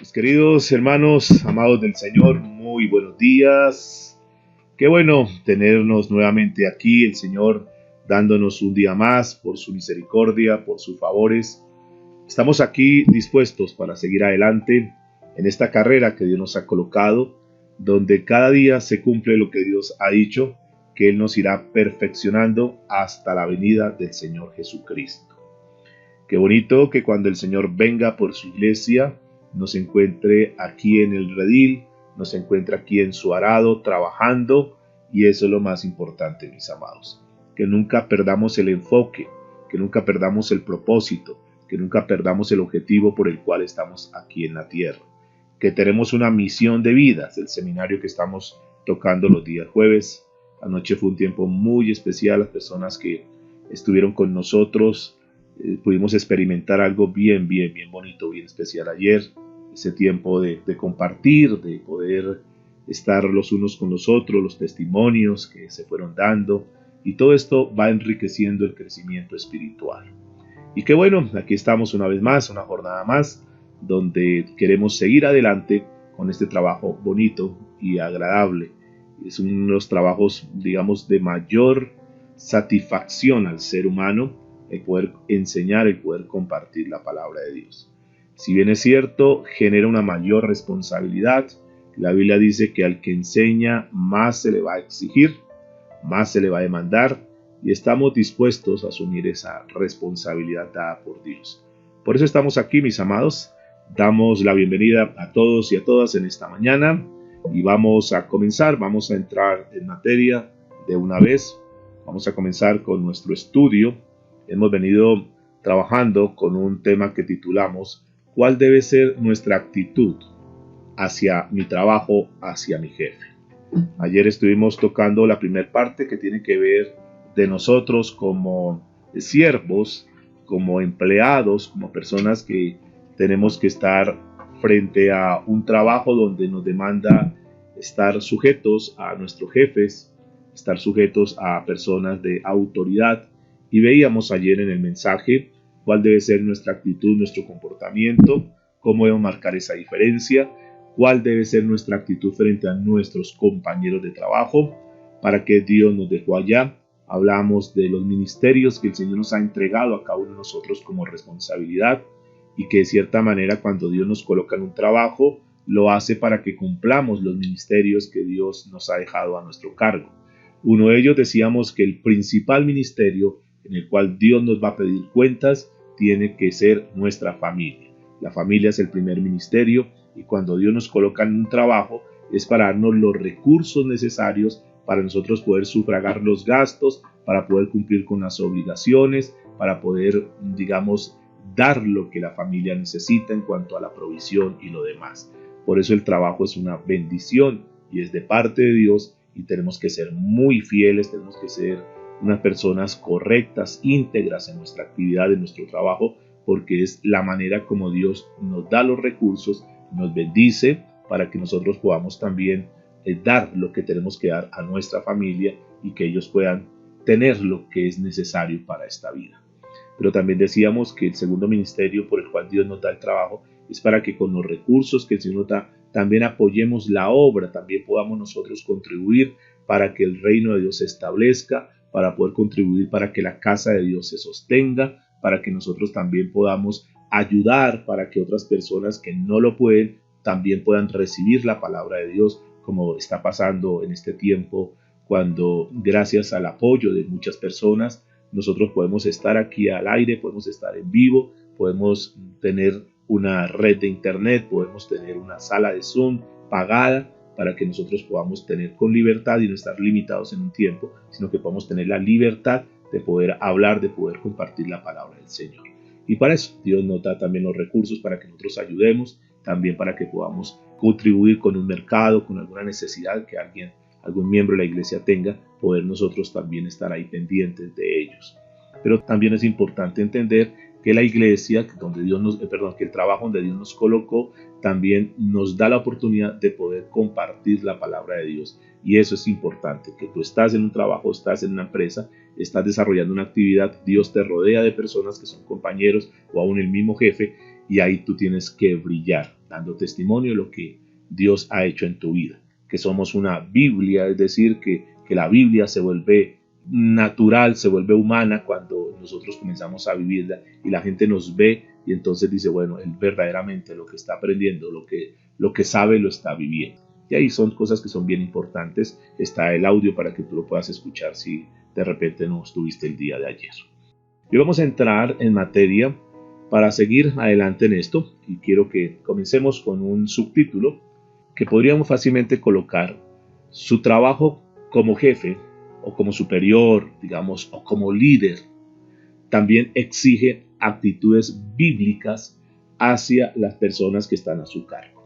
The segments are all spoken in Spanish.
Mis queridos hermanos, amados del Señor, muy buenos días. Qué bueno tenernos nuevamente aquí, el Señor dándonos un día más por su misericordia, por sus favores. Estamos aquí dispuestos para seguir adelante en esta carrera que Dios nos ha colocado, donde cada día se cumple lo que Dios ha dicho, que Él nos irá perfeccionando hasta la venida del Señor Jesucristo. Qué bonito que cuando el Señor venga por su iglesia, nos encuentre aquí en el redil, nos encuentre aquí en su arado, trabajando, y eso es lo más importante, mis amados. Que nunca perdamos el enfoque, que nunca perdamos el propósito, que nunca perdamos el objetivo por el cual estamos aquí en la tierra. Que tenemos una misión de vida, es el seminario que estamos tocando los días jueves. Anoche fue un tiempo muy especial, las personas que estuvieron con nosotros, pudimos experimentar algo bien bonito, bien especial ayer, ese tiempo de compartir, de poder estar los unos con los otros, los testimonios que se fueron dando, y todo esto va enriqueciendo el crecimiento espiritual. Y qué bueno, aquí estamos una vez más, una jornada más, donde queremos seguir adelante con este trabajo bonito y agradable. Es uno de los trabajos, digamos, de mayor satisfacción al ser humano, el poder enseñar, el poder compartir la palabra de Dios. Si bien es cierto, genera una mayor responsabilidad. La Biblia dice que al que enseña más se le va a exigir, más se le va a demandar, y estamos dispuestos a asumir esa responsabilidad dada por Dios. Por eso estamos aquí, mis amados. Damos la bienvenida a todos y a todas en esta mañana y vamos a comenzar, vamos a entrar en materia de una vez. Vamos a comenzar con nuestro estudio. Hemos venido trabajando con un tema que titulamos ¿cuál debe ser nuestra actitud hacia mi trabajo, hacia mi jefe? Ayer estuvimos tocando la primera parte que tiene que ver de nosotros como siervos, como empleados, como personas que tenemos que estar frente a un trabajo donde nos demanda estar sujetos a nuestros jefes, estar sujetos a personas de autoridad. Y veíamos ayer en el mensaje cuál debe ser nuestra actitud, nuestro comportamiento, cómo debemos marcar esa diferencia, cuál debe ser nuestra actitud frente a nuestros compañeros de trabajo, para que Dios nos dejó allá. Hablamos de los ministerios que el Señor nos ha entregado a cada uno de nosotros como responsabilidad y que de cierta manera cuando Dios nos coloca en un trabajo, lo hace para que cumplamos los ministerios que Dios nos ha dejado a nuestro cargo. Uno de ellos decíamos que el principal ministerio en el cual Dios nos va a pedir cuentas tiene que ser nuestra familia. La familia es el primer ministerio y cuando Dios nos coloca en un trabajo es para darnos los recursos necesarios para nosotros poder sufragar los gastos, para poder cumplir con las obligaciones, para poder, digamos, dar lo que la familia necesita en cuanto a la provisión y lo demás. Por eso el trabajo es una bendición y es de parte de Dios y tenemos que ser muy fieles, tenemos que ser unas personas correctas, íntegras en nuestra actividad, en nuestro trabajo, porque es la manera como Dios nos da los recursos, nos bendice para que nosotros podamos también dar lo que tenemos que dar a nuestra familia y que ellos puedan tener lo que es necesario para esta vida. Pero también decíamos que el segundo ministerio por el cual Dios nos da el trabajo es para que con los recursos que el Señor nos da también apoyemos la obra, también podamos nosotros contribuir para que el reino de Dios se establezca, para poder contribuir para que la casa de Dios se sostenga, para que nosotros también podamos ayudar para que otras personas que no lo pueden también puedan recibir la palabra de Dios, como está pasando en este tiempo, cuando gracias al apoyo de muchas personas nosotros podemos estar aquí al aire, podemos estar en vivo, podemos tener una red de internet, podemos tener una sala de Zoom pagada, para que nosotros podamos tener con libertad y no estar limitados en un tiempo, sino que podamos tener la libertad de poder hablar, de poder compartir la palabra del Señor. Y para eso Dios nos da también los recursos para que nosotros ayudemos, también para que podamos contribuir con un mercado, con alguna necesidad que algún miembro de la iglesia tenga, poder nosotros también estar ahí pendientes de ellos. Pero también es importante entender que la iglesia, que el trabajo donde Dios nos colocó, también nos da la oportunidad de poder compartir la palabra de Dios. Y eso es importante, que tú estás en un trabajo, estás en una empresa, estás desarrollando una actividad, Dios te rodea de personas que son compañeros o aún el mismo jefe, y ahí tú tienes que brillar. dando testimonio de lo que Dios ha hecho en tu vida. Que somos una Biblia, es decir, que la Biblia se vuelve natural, se vuelve humana cuando nosotros comenzamos a vivirla y la gente nos ve y entonces dice, bueno, él verdaderamente lo que está aprendiendo, lo que sabe lo está viviendo. Y ahí son cosas que son bien importantes. Está el audio para que tú lo puedas escuchar si de repente no estuviste el día de ayer. Y vamos a entrar en materia para seguir adelante en esto y quiero que comencemos con un subtítulo que podríamos fácilmente colocar: su trabajo como jefe o como superior, digamos, o como líder, también exige actitudes bíblicas hacia las personas que están a su cargo.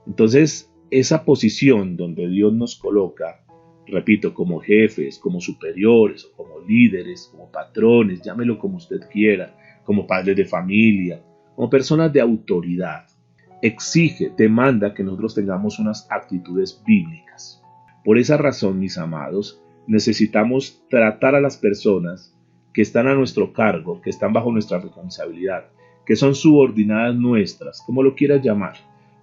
Entonces, esa posición donde Dios nos coloca, repito, como jefes, como superiores, o como líderes, como patrones, llámelo como usted quiera, como padres de familia, como personas de autoridad, exige, demanda que nosotros tengamos unas actitudes bíblicas. Por esa razón, mis amados, necesitamos tratar a las personas que están a nuestro cargo, que están bajo nuestra responsabilidad, que son subordinadas nuestras, como lo quieras llamar.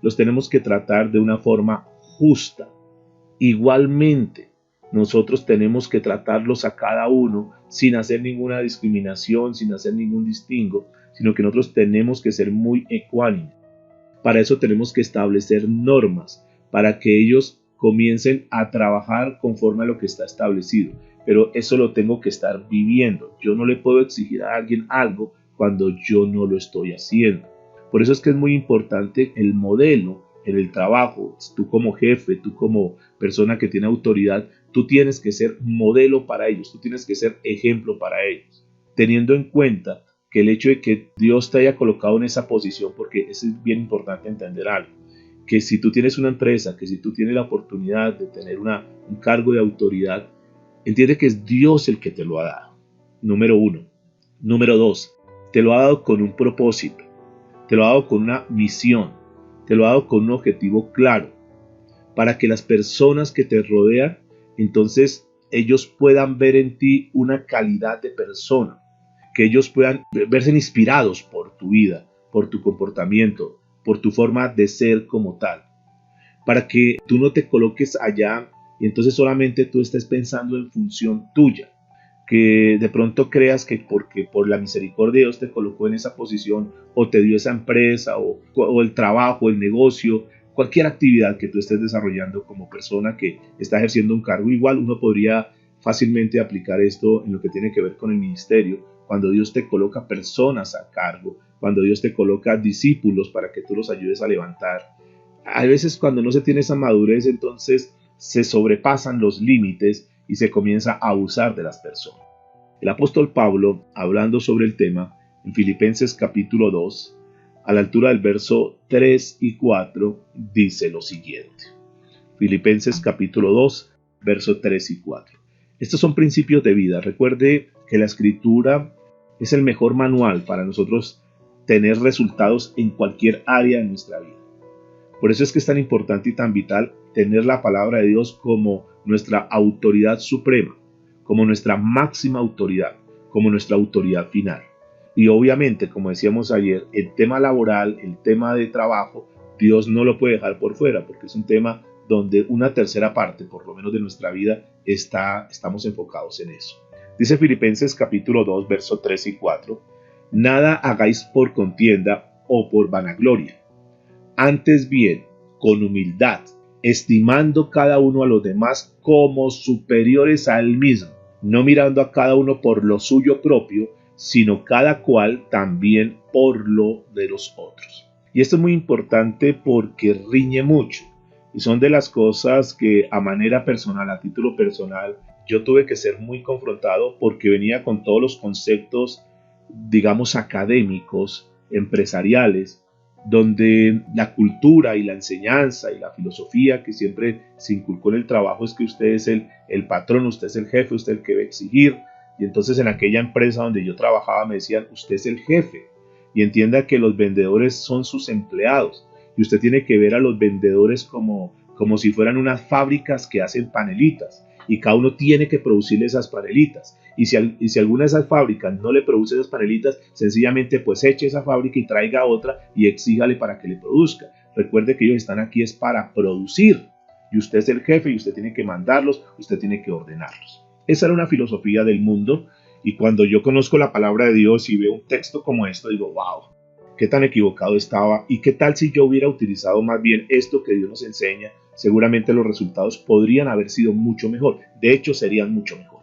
Los tenemos que tratar de una forma justa. Igualmente, nosotros tenemos que tratarlos a cada uno sin hacer ninguna discriminación, sin hacer ningún distingo, sino que nosotros tenemos que ser muy ecuánimes. Para eso tenemos que establecer normas, para que ellos comiencen a trabajar conforme a lo que está establecido. Pero eso lo tengo que estar viviendo. Yo no le puedo exigir a alguien algo cuando yo no lo estoy haciendo. Por eso es que es muy importante el modelo en el trabajo. Tú como jefe, tú como persona que tiene autoridad, tú tienes que ser modelo para ellos, tú tienes que ser ejemplo para ellos, teniendo en cuenta que el hecho de que Dios te haya colocado en esa posición, porque es bien importante entender algo, que si tú tienes una empresa, que si tú tienes la oportunidad de tener un cargo de autoridad, entiende que es Dios el que te lo ha dado, número uno. Número dos, te lo ha dado con un propósito, te lo ha dado con una misión, te lo ha dado con un objetivo claro, para que las personas que te rodean, entonces ellos puedan ver en ti una calidad de persona, que ellos puedan verse inspirados por tu vida, por tu comportamiento, por tu forma de ser como tal, para que tú no te coloques allá y entonces solamente tú estés pensando en función tuya, que de pronto creas que porque por la misericordia de Dios te colocó en esa posición o te dio esa empresa o el trabajo, el negocio, cualquier actividad que tú estés desarrollando como persona que está ejerciendo un cargo. Igual uno podría fácilmente aplicar esto en lo que tiene que ver con el ministerio, cuando Dios te coloca personas a cargo, cuando Dios te coloca discípulos para que tú los ayudes a levantar. A veces cuando no se tiene esa madurez, entonces se sobrepasan los límites y se comienza a abusar de las personas. El apóstol Pablo, hablando sobre el tema, en Filipenses capítulo 2, a la altura del verso 3 y 4, dice lo siguiente. Filipenses capítulo 2, verso 3 y 4. Estos son principios de vida. Recuerde que la escritura es el mejor manual para nosotros tener resultados en cualquier área de nuestra vida. Por eso es que es tan importante y tan vital tener la palabra de Dios como nuestra autoridad suprema, como nuestra máxima autoridad, como nuestra autoridad final. Y obviamente, como decíamos ayer, el tema laboral, el tema de trabajo, Dios no lo puede dejar por fuera, porque es un tema donde una tercera parte, por lo menos de nuestra vida, estamos enfocados en eso. Dice Filipenses capítulo 2, verso 3 y 4, nada hagáis por contienda o por vanagloria, antes bien, con humildad, estimando cada uno a los demás como superiores a él mismo, no mirando a cada uno por lo suyo propio, sino cada cual también por lo de los otros. Y esto es muy importante porque riñe mucho. Y son de las cosas que a manera personal, a título personal, yo tuve que ser muy confrontado porque venía con todos los conceptos, digamos, académicos, empresariales, donde la cultura y la enseñanza y la filosofía que siempre se inculcó en el trabajo es que usted es el patrón, usted es el jefe, usted es el que debe exigir. Y entonces en aquella empresa donde yo trabajaba me decían, usted es el jefe. Y entienda que los vendedores son sus empleados. Y usted tiene que ver a los vendedores como si fueran unas fábricas que hacen panelitas. Y cada uno tiene que producirle esas panelitas. y si alguna de esas fábricas no le produce esas panelitas, sencillamente pues eche esa fábrica y traiga otra y exíjale para que le produzca. Recuerde que ellos están aquí es para producir y usted es el jefe y usted tiene que mandarlos, usted tiene que ordenarlos. Esa era una filosofía del mundo y cuando yo conozco la palabra de Dios y veo un texto como esto, digo, wow, qué tan equivocado estaba y qué tal si yo hubiera utilizado más bien esto que Dios nos enseña. Seguramente los resultados podrían haber sido mucho mejor, de hecho serían mucho mejor.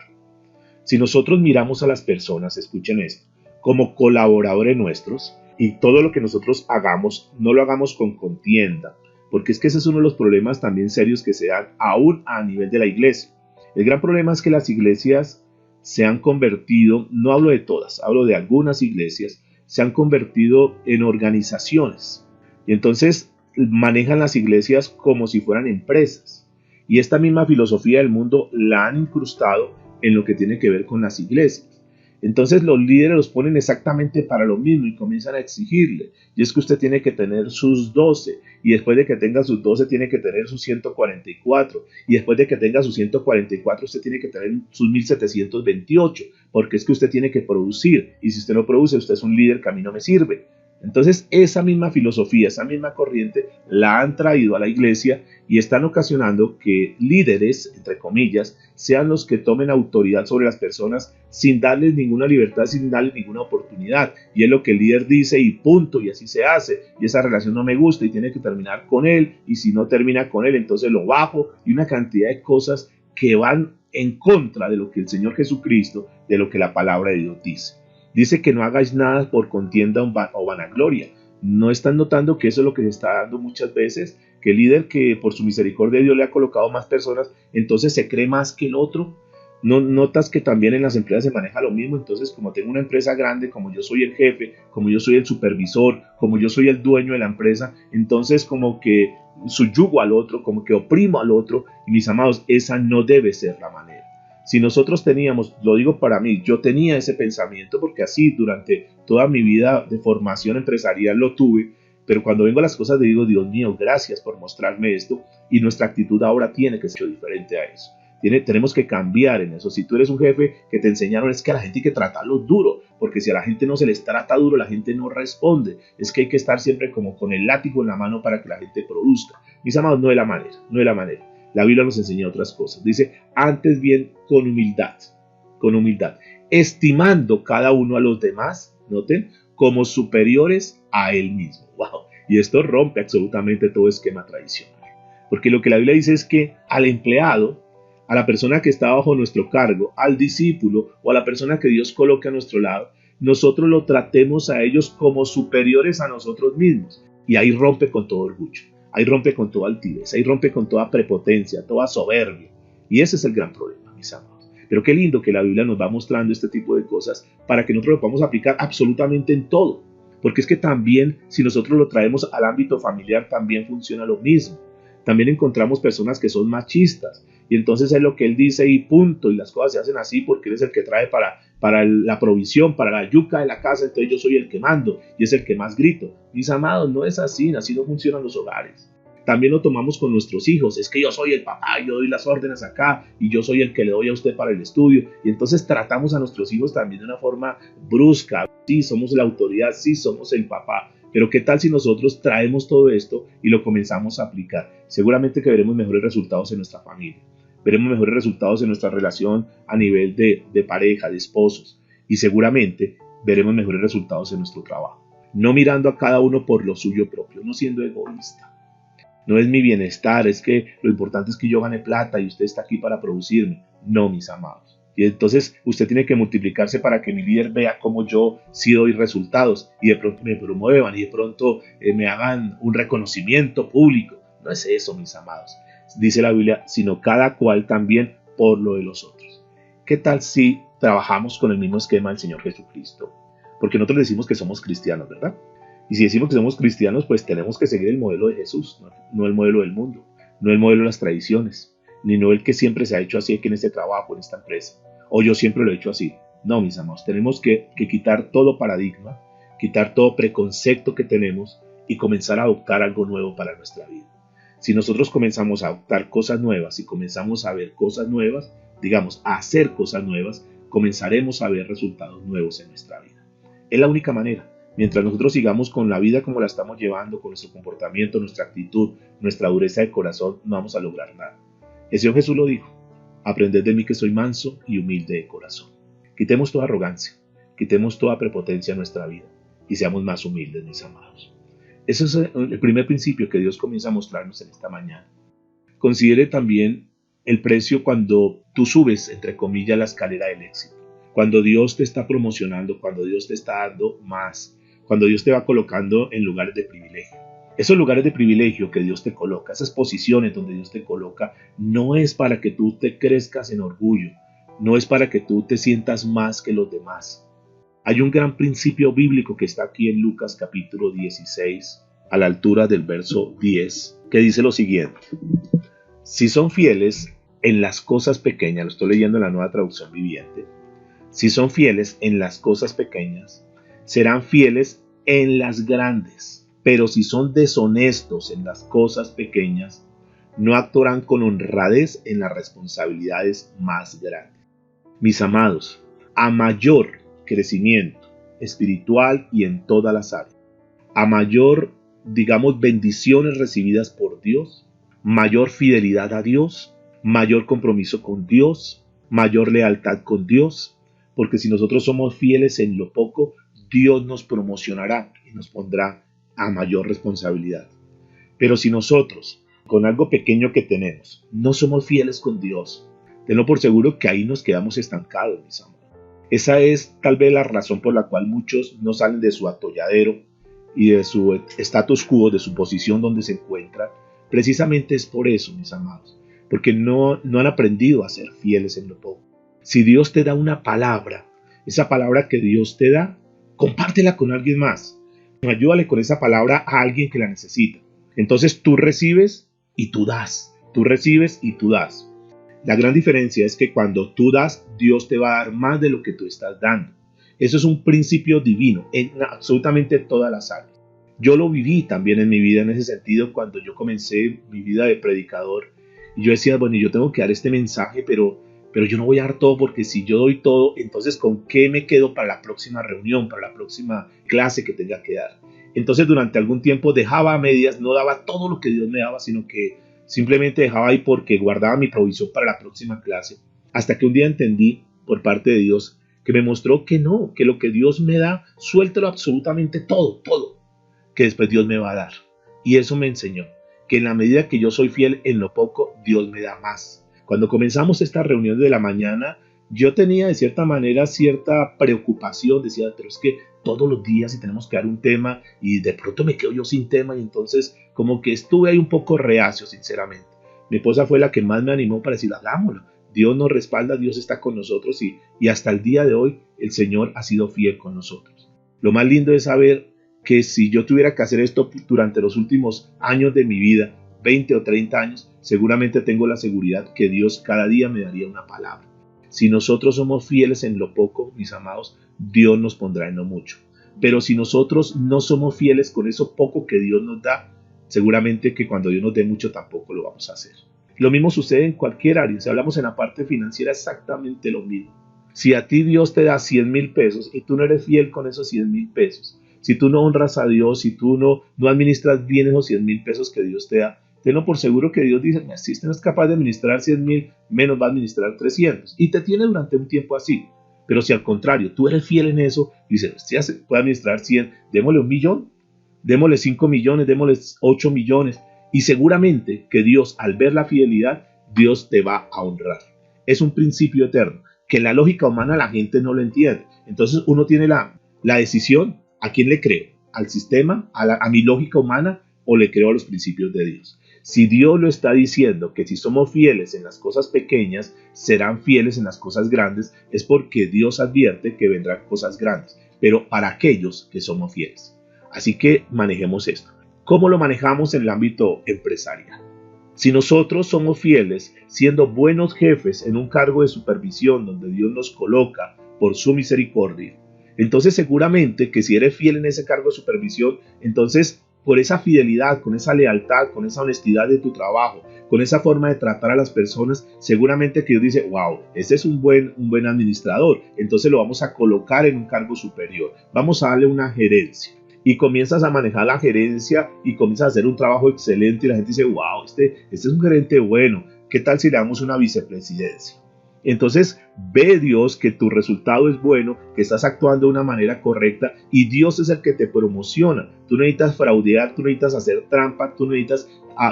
Si nosotros miramos a las personas, escuchen esto, como colaboradores nuestros y todo lo que nosotros hagamos, no lo hagamos con contienda, porque es que ese es uno de los problemas también serios que se dan aún a nivel de la iglesia. El gran problema es que las iglesias se han convertido, no hablo de todas, hablo de algunas iglesias, se han convertido en organizaciones y entonces manejan las iglesias como si fueran empresas y esta misma filosofía del mundo la han incrustado en lo que tiene que ver con las iglesias. Entonces los líderes los ponen exactamente para lo mismo y comienzan a exigirle. Y es que usted tiene que tener sus 12 y después de que tenga sus 12 tiene que tener sus 144 y después de que tenga sus 144 usted tiene que tener sus 1728 porque es que usted tiene que producir y si usted no produce usted es un líder que a mí no me sirve. Entonces esa misma filosofía, esa misma corriente la han traído a la iglesia y están ocasionando que líderes, entre comillas, sean los que tomen autoridad sobre las personas sin darles ninguna libertad, sin darles ninguna oportunidad. Y es lo que el líder dice y punto, y así se hace. Y esa relación no me gusta y tiene que terminar con él. Y si no termina con él, entonces lo bajo. Y una cantidad de cosas que van en contra de lo que el Señor Jesucristo, de lo que la palabra de Dios dice. Dice que no hagáis nada por contienda o vanagloria. ¿No están notando que eso es lo que se está dando muchas veces? Que el líder que por su misericordia Dios le ha colocado más personas, entonces se cree más que el otro. ¿No notas que también en las empresas se maneja lo mismo? Entonces, como tengo una empresa grande, como yo soy el jefe, como yo soy el supervisor, como yo soy el dueño de la empresa, entonces como que subyugo al otro, como que oprimo al otro. Y mis amados, esa no debe ser la manera. Si nosotros teníamos, lo digo para mí, yo tenía ese pensamiento porque así durante toda mi vida de formación empresarial lo tuve, pero cuando vengo a las cosas digo, Dios mío, gracias por mostrarme esto y nuestra actitud ahora tiene que ser diferente a eso. Tenemos que cambiar en eso. Si tú eres un jefe que te enseñaron es que a la gente hay que tratarlo duro, porque si a la gente no se les trata duro, la gente no responde. Es que hay que estar siempre como con el látigo en la mano para que la gente produzca. Mis amados, no es la manera, no es la manera. La Biblia nos enseña otras cosas. Dice, antes bien con humildad, estimando cada uno a los demás, noten, como superiores a él mismo. Wow. Y esto rompe absolutamente todo esquema tradicional. Porque lo que la Biblia dice es que al empleado, a la persona que está bajo nuestro cargo, al discípulo o a la persona que Dios coloque a nuestro lado, nosotros lo tratemos a ellos como superiores a nosotros mismos. Y ahí rompe con todo orgullo. Ahí rompe con toda altivez, ahí rompe con toda prepotencia, toda soberbia. Y ese es el gran problema, mis amados. Pero qué lindo que la Biblia nos va mostrando este tipo de cosas para que nosotros lo podamos aplicar absolutamente en todo. Porque es que también, si nosotros lo traemos al ámbito familiar, también funciona lo mismo. También encontramos personas que son machistas. Y entonces es lo que él dice y punto. Y las cosas se hacen así porque él es el que trae para la provisión, para la yuca de la casa. Entonces yo soy el que mando y es el que más grito. Mis amados, no es así no funcionan los hogares. También lo tomamos con nuestros hijos. Es que yo soy el papá, yo doy las órdenes acá y yo soy el que le doy a usted para el estudio. Y entonces tratamos a nuestros hijos también de una forma brusca. Sí, somos la autoridad, sí, somos el papá. Pero ¿qué tal si nosotros traemos todo esto y lo comenzamos a aplicar? Seguramente que veremos mejores resultados en nuestra familia. Veremos mejores resultados en nuestra relación a nivel de pareja, de esposos. Y seguramente veremos mejores resultados en nuestro trabajo. No mirando a cada uno por lo suyo propio, no siendo egoísta. No es mi bienestar, es que lo importante es que yo gane plata y usted está aquí para producirme. No, mis amados. Y entonces usted tiene que multiplicarse para que mi líder vea cómo yo sí doy resultados y de pronto me promuevan y de pronto me hagan un reconocimiento público. No es eso, mis amados. Dice la Biblia, sino cada cual también por lo de los otros. ¿Qué tal si trabajamos con el mismo esquema del Señor Jesucristo? Porque nosotros decimos que somos cristianos, ¿verdad? Y si decimos que somos cristianos, pues tenemos que seguir el modelo de Jesús, no el modelo del mundo, no el modelo de las tradiciones, ni no el que siempre se ha hecho así aquí en este trabajo, en esta empresa, o yo siempre lo he hecho así. No, mis amados, tenemos que quitar todo paradigma, quitar todo preconcepto que tenemos y comenzar a adoptar algo nuevo para nuestra vida. Si nosotros comenzamos a adoptar cosas nuevas y comenzamos a ver cosas nuevas, digamos, a hacer cosas nuevas, comenzaremos a ver resultados nuevos en nuestra vida. Es la única manera. Mientras nosotros sigamos con la vida como la estamos llevando, con nuestro comportamiento, nuestra actitud, nuestra dureza de corazón, no vamos a lograr nada. El Señor Jesús lo dijo: aprended de mí que soy manso y humilde de corazón. Quitemos toda arrogancia, quitemos toda prepotencia en nuestra vida y seamos más humildes, mis amados. Ese es el primer principio que Dios comienza a mostrarnos en esta mañana. Considere también el precio cuando tú subes, entre comillas, la escalera del éxito. Cuando Dios te está promocionando, cuando Dios te está dando más, cuando Dios te va colocando en lugares de privilegio. Esos lugares de privilegio que Dios te coloca, esas posiciones donde Dios te coloca, no es para que tú te crezcas en orgullo, no es para que tú te sientas más que los demás. Hay un gran principio bíblico que está aquí en Lucas capítulo 16, a la altura del verso 10, que dice lo siguiente: si son fieles en las cosas pequeñas, lo estoy leyendo en la Nueva Traducción Viviente, si son fieles en las cosas pequeñas, serán fieles en las grandes. Pero si son deshonestos en las cosas pequeñas, no actuarán con honradez en las responsabilidades más grandes. Mis amados, a mayor crecimiento espiritual y en todas las áreas, a mayor, bendiciones recibidas por Dios, mayor fidelidad a Dios, mayor compromiso con Dios, mayor lealtad con Dios, porque si nosotros somos fieles en lo poco, Dios nos promocionará y nos pondrá a mayor responsabilidad. Pero si nosotros, con algo pequeño que tenemos, no somos fieles con Dios, tenlo por seguro que ahí nos quedamos estancados, mis amados. Esa es tal vez la razón por la cual muchos no salen de su atolladero y de su status quo, de su posición donde se encuentran. Precisamente es por eso, mis amados, porque no han aprendido a ser fieles en lo poco. Si Dios te da una palabra, esa palabra que Dios te da, compártela con alguien más. Ayúdale con esa palabra a alguien que la necesita. Entonces tú recibes y tú das. Tú recibes y tú das. La gran diferencia es que cuando tú das, Dios te va a dar más de lo que tú estás dando. Eso es un principio divino en absolutamente todas las áreas. Yo lo viví también en mi vida en ese sentido cuando yo comencé mi vida de predicador. Y yo decía, bueno, yo tengo que dar este mensaje, pero yo no voy a dar todo, porque si yo doy todo, entonces ¿con qué me quedo para la próxima reunión, para la próxima clase que tenga que dar? Entonces durante algún tiempo dejaba a medias, no daba todo lo que Dios me daba, sino que simplemente dejaba ahí porque guardaba mi provisión para la próxima clase. Hasta que un día entendí por parte de Dios que me mostró que no, que lo que Dios me da, suéltelo absolutamente todo, que después Dios me va a dar. Y eso me enseñó que en la medida que yo soy fiel en lo poco, Dios me da más. Cuando comenzamos esta reunión de la mañana, yo tenía de cierta manera cierta preocupación, decía, pero es que todos los días si tenemos que dar un tema y de pronto me quedo yo sin tema, y entonces como que estuve ahí un poco reacio, sinceramente. Mi esposa fue la que más me animó para decir, hagámoslo. Dios nos respalda, Dios está con nosotros y hasta el día de hoy el Señor ha sido fiel con nosotros. Lo más lindo es saber que si yo tuviera que hacer esto durante los últimos años de mi vida, 20 o 30 años, seguramente tengo la seguridad que Dios cada día me daría una palabra. Si nosotros somos fieles en lo poco, mis amados, Dios nos pondrá en lo mucho. Pero si nosotros no somos fieles con eso poco que Dios nos da, seguramente que cuando Dios nos dé mucho tampoco lo vamos a hacer. Lo mismo sucede en cualquier área. Si hablamos en la parte financiera, exactamente lo mismo. Si a ti Dios te da 100,000 pesos y tú no eres fiel con esos 100,000 pesos, si tú no honras a Dios, si tú no administras bien esos 100,000 pesos que Dios te da, tenlo por seguro que Dios dice, si usted no es capaz de administrar 100,000, menos va a administrar 300. Y te tiene durante un tiempo así. Pero si al contrario, tú eres fiel en eso, y dices, usted ya puede administrar 100, démosle 1,000,000, démosle 5 millones, démosle 8 millones. Y seguramente que Dios, al ver la fidelidad, Dios te va a honrar. Es un principio eterno, que en la lógica humana la gente no lo entiende. Entonces uno tiene la decisión, ¿a quién le creo? ¿Al sistema? ¿A mi lógica humana? ¿O le creo a los principios de Dios? Si Dios lo está diciendo, que si somos fieles en las cosas pequeñas, serán fieles en las cosas grandes, es porque Dios advierte que vendrán cosas grandes, pero para aquellos que somos fieles. Así que manejemos esto. ¿Cómo lo manejamos en el ámbito empresarial? Si nosotros somos fieles, siendo buenos jefes en un cargo de supervisión donde Dios nos coloca por su misericordia, entonces seguramente que si eres fiel en ese cargo de supervisión, entonces por esa fidelidad, con esa lealtad, con esa honestidad de tu trabajo, con esa forma de tratar a las personas, seguramente que Dios dice, wow, este es un buen administrador, entonces lo vamos a colocar en un cargo superior, vamos a darle una gerencia. Y comienzas a manejar la gerencia y comienzas a hacer un trabajo excelente y la gente dice, wow, este es un gerente bueno, ¿qué tal si le damos una vicepresidencia? Entonces ve Dios que tu resultado es bueno, que estás actuando de una manera correcta y Dios es el que te promociona. Tú no necesitas fraudear, tú no necesitas hacer trampa, tú no necesitas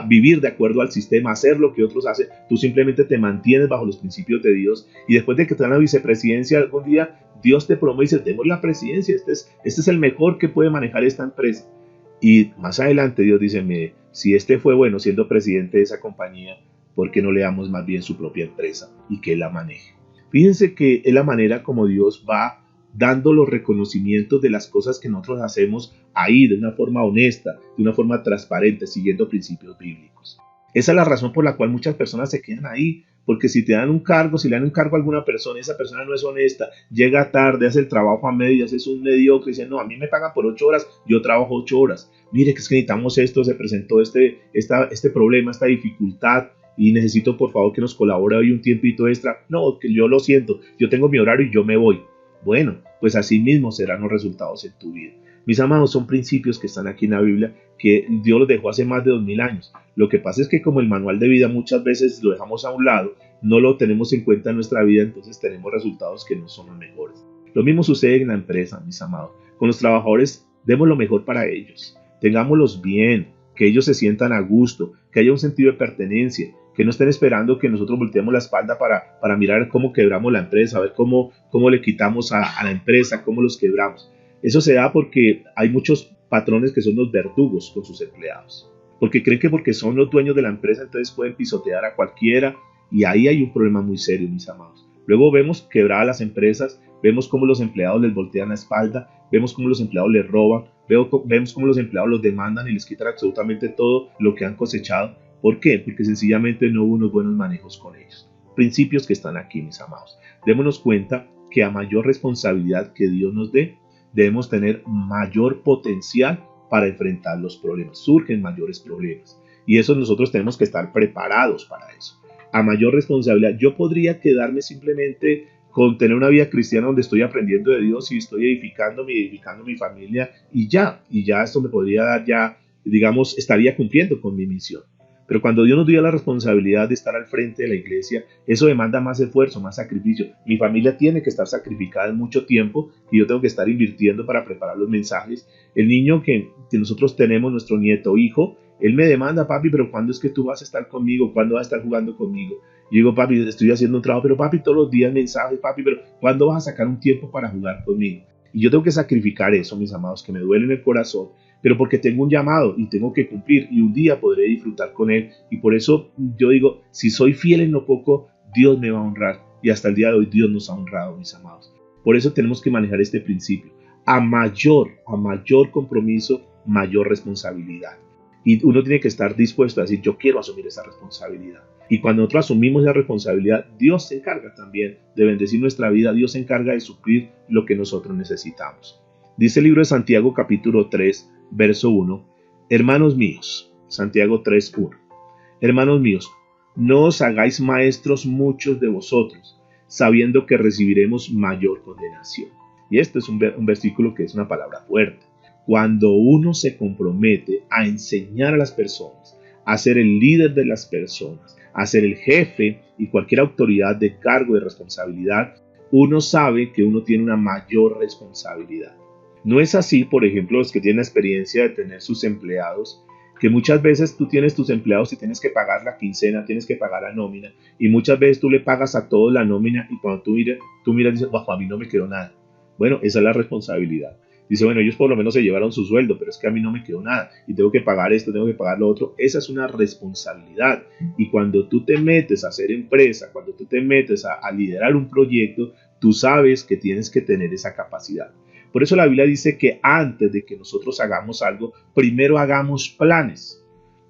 vivir de acuerdo al sistema, hacer lo que otros hacen. Tú simplemente te mantienes bajo los principios de Dios y después de que te dan la vicepresidencia algún día, Dios te promueve y dice, tengo la presidencia, este es el mejor que puede manejar esta empresa. Y más adelante Dios dice, mire, si este fue bueno siendo presidente de esa compañía, ¿por qué no le damos más bien su propia empresa y que él la maneje? Fíjense que es la manera como Dios va dando los reconocimientos de las cosas que nosotros hacemos ahí de una forma honesta, de una forma transparente, siguiendo principios bíblicos. Esa es la razón por la cual muchas personas se quedan ahí, porque si te dan un cargo, si le dan un cargo a alguna persona, esa persona no es honesta, llega tarde, hace el trabajo a medias, es un mediocre, dice, no, a mí me pagan por 8 horas, yo trabajo 8 horas. Mire que es que necesitamos esto, se presentó este problema, esta dificultad, y necesito por favor que nos colabore hoy un tiempito extra. No, que yo lo siento, yo tengo mi horario y yo me voy. Bueno, pues así mismo serán los resultados en tu vida. Mis amados, son principios que están aquí en la Biblia que Dios los dejó hace más de 2000 años. Lo que pasa es que como el manual de vida muchas veces lo dejamos a un lado, no lo tenemos en cuenta en nuestra vida, entonces tenemos resultados que no son los mejores. Lo mismo sucede en la empresa, mis amados. Con los trabajadores, demos lo mejor para ellos. Tengámoslos bien, que ellos se sientan a gusto, que haya un sentido de pertenencia, que no estén esperando que nosotros volteemos la espalda para mirar cómo quebramos la empresa, a ver cómo le quitamos a la empresa, cómo los quebramos. Eso se da porque hay muchos patrones que son los verdugos con sus empleados, porque creen que porque son los dueños de la empresa entonces pueden pisotear a cualquiera y ahí hay un problema muy serio, mis amados. Luego vemos quebradas las empresas, vemos cómo los empleados les voltean la espalda, vemos cómo los empleados les roban, vemos cómo los empleados los demandan y les quitan absolutamente todo lo que han cosechado. ¿Por qué? Porque sencillamente no hubo unos buenos manejos con ellos. Principios que están aquí, mis amados. Démonos cuenta que a mayor responsabilidad que Dios nos dé, debemos tener mayor potencial para enfrentar los problemas. Surgen mayores problemas. Y eso nosotros tenemos que estar preparados para eso. A mayor responsabilidad, yo podría quedarme simplemente con tener una vida cristiana donde estoy aprendiendo de Dios y estoy edificando mi familia y ya esto me podría dar ya, digamos, estaría cumpliendo con mi misión. Pero cuando Dios nos dio la responsabilidad de estar al frente de la iglesia, eso demanda más esfuerzo, más sacrificio. Mi familia tiene que estar sacrificada en mucho tiempo y yo tengo que estar invirtiendo para preparar los mensajes. El niño que nosotros tenemos, nuestro nieto o hijo, él me demanda, papi, pero ¿cuándo es que tú vas a estar conmigo? ¿Cuándo vas a estar jugando conmigo? Yo digo, papi, estoy haciendo un trabajo, pero papi, todos los días mensajes, papi, pero ¿cuándo vas a sacar un tiempo para jugar conmigo? Y yo tengo que sacrificar eso, mis amados, que me duele en el corazón, pero porque tengo un llamado y tengo que cumplir y un día podré disfrutar con él. Y por eso yo digo, si soy fiel en lo poco, Dios me va a honrar. Y hasta el día de hoy Dios nos ha honrado, mis amados. Por eso tenemos que manejar este principio. A mayor compromiso, mayor responsabilidad. Y uno tiene que estar dispuesto a decir, yo quiero asumir esa responsabilidad. Y cuando nosotros asumimos esa responsabilidad, Dios se encarga también de bendecir nuestra vida. Dios se encarga de suplir lo que nosotros necesitamos. Dice el libro de Santiago capítulo 3, verso 1. Hermanos míos, Santiago 3, 1. Hermanos míos, no os hagáis maestros muchos de vosotros, sabiendo que recibiremos mayor condenación. Y este es un versículo que es una palabra fuerte. Cuando uno se compromete a enseñar a las personas, a ser el líder de las personas, a ser el jefe y cualquier autoridad de cargo de responsabilidad, uno sabe que uno tiene una mayor responsabilidad. No es así, por ejemplo, los que tienen la experiencia de tener sus empleados, que muchas veces tú tienes tus empleados y tienes que pagar la quincena, tienes que pagar la nómina, y muchas veces tú le pagas a todos la nómina y cuando tú miras y dices, bajo a mí no me quedó nada. Bueno, esa es la responsabilidad. Dice, bueno, ellos por lo menos se llevaron su sueldo, pero es que a mí no me quedó nada y tengo que pagar esto, tengo que pagar lo otro. Esa es una responsabilidad. Y cuando tú te metes a hacer empresa, cuando tú te metes a liderar un proyecto, tú sabes que tienes que tener esa capacidad. Por eso la Biblia dice que antes de que nosotros hagamos algo, primero hagamos planes.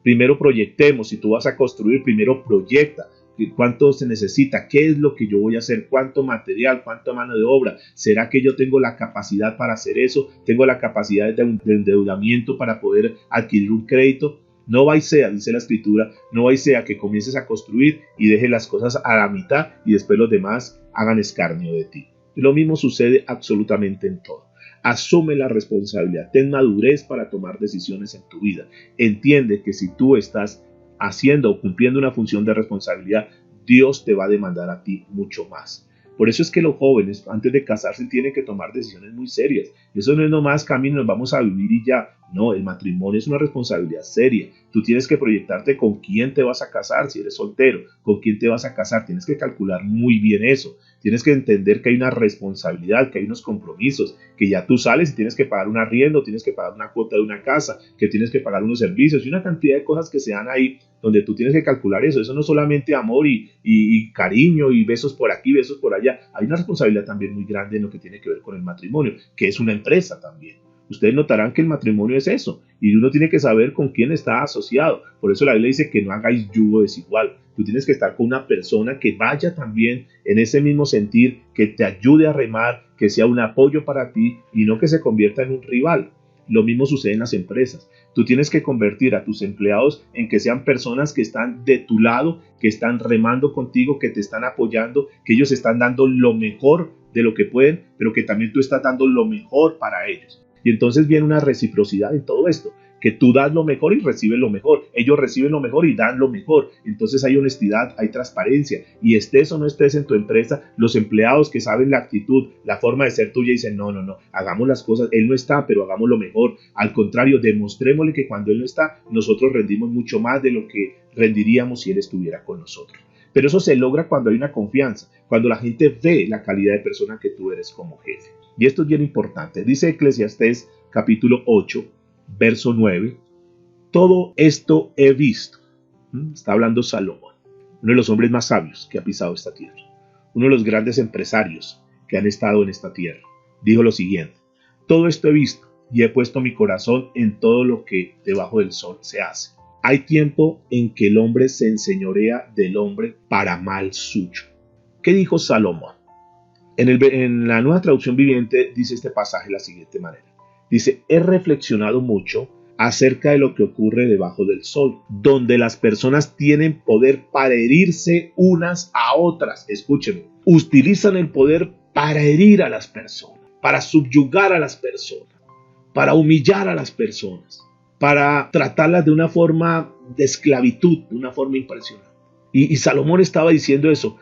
Primero proyectemos. Si tú vas a construir, primero proyecta. cuánto se necesita, qué es lo que yo voy a hacer, cuánto material, cuánta mano de obra, será que yo tengo la capacidad para hacer eso, tengo la capacidad de endeudamiento para poder adquirir un crédito. No va y sea, dice la escritura, no va y sea que comiences a construir y dejes las cosas a la mitad y después los demás hagan escarnio de ti. Y lo mismo sucede absolutamente en todo. Asume la responsabilidad, ten madurez para tomar decisiones en tu vida. Entiende que si tú estás haciendo o cumpliendo una función de responsabilidad, Dios te va a demandar a ti mucho más. Por eso es que los jóvenes, antes de casarse, tienen que tomar decisiones muy serias. Eso no es nomás camino, nos vamos a vivir y ya. No, el matrimonio es una responsabilidad seria. Tú tienes que proyectarte con quién te vas a casar, si eres soltero, con quién te vas a casar. Tienes que calcular muy bien eso. Tienes que entender que hay una responsabilidad, que hay unos compromisos, que ya tú sales y tienes que pagar un arriendo, tienes que pagar una cuota de una casa, que tienes que pagar unos servicios y una cantidad de cosas que se dan ahí donde tú tienes que calcular eso. Eso no es solamente amor y cariño y besos por aquí, besos por allá. Hay una responsabilidad también muy grande en lo que tiene que ver con el matrimonio, que es una empresa también. Ustedes notarán que el matrimonio es eso y uno tiene que saber con quién está asociado. Por eso la Biblia dice que no hagáis yugo desigual. Tú tienes que estar con una persona que vaya también en ese mismo sentir, que te ayude a remar, que sea un apoyo para ti y no que se convierta en un rival. Lo mismo sucede en las empresas. Tú tienes que convertir a tus empleados en que sean personas que están de tu lado, que están remando contigo, que te están apoyando, que ellos están dando lo mejor de lo que pueden, pero que también tú estás dando lo mejor para ellos. Y entonces viene una reciprocidad en todo esto, que tú das lo mejor y recibes lo mejor, ellos reciben lo mejor y dan lo mejor. Entonces hay honestidad, hay transparencia, y estés o no estés en tu empresa, los empleados que saben la actitud, la forma de ser tuya, dicen no, hagamos las cosas, él no está, pero hagamos lo mejor. Al contrario, demostrémosle que cuando él no está, nosotros rendimos mucho más de lo que rendiríamos si él estuviera con nosotros. Pero eso se logra cuando hay una confianza, cuando la gente ve la calidad de persona que tú eres como jefe. Y esto es bien importante. Dice Eclesiastés capítulo 8, verso 9. Todo esto he visto. Está hablando Salomón, uno de los hombres más sabios que ha pisado esta tierra. Uno de los grandes empresarios que han estado en esta tierra. Dijo lo siguiente: todo esto he visto y he puesto mi corazón en todo lo que debajo del sol se hace. Hay tiempo en que el hombre se enseñorea del hombre para mal suyo. ¿Qué dijo Salomón? En la Nueva Traducción Viviente dice este pasaje de la siguiente manera. Dice: he reflexionado mucho acerca de lo que ocurre debajo del sol, donde las personas tienen poder para herirse unas a otras. Escúchenme, utilizan el poder para herir a las personas, para subyugar a las personas, para humillar a las personas, para tratarlas de una forma de esclavitud, de una forma impresionante. Y Salomón estaba diciendo eso.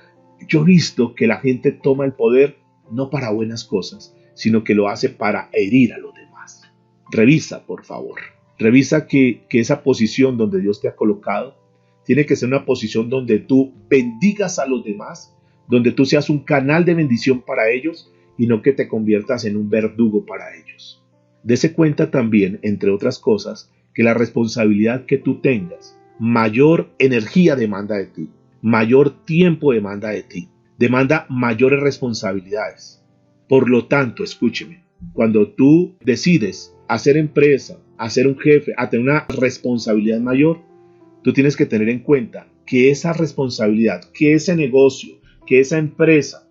Yo he visto que la gente toma el poder no para buenas cosas, sino que lo hace para herir a los demás. Revisa, por favor. Revisa que esa posición donde Dios te ha colocado tiene que ser una posición donde tú bendigas a los demás, donde tú seas un canal de bendición para ellos y no que te conviertas en un verdugo para ellos. Dese cuenta también, entre otras cosas, que la responsabilidad que tú tengas, mayor energía demanda de ti, mayor tiempo demanda de ti, demanda mayores responsabilidades. Por lo tanto, escúcheme, cuando tú decides hacer empresa, hacer un jefe, a tener una responsabilidad mayor, tú tienes que tener en cuenta que esa responsabilidad, que ese negocio, que esa empresa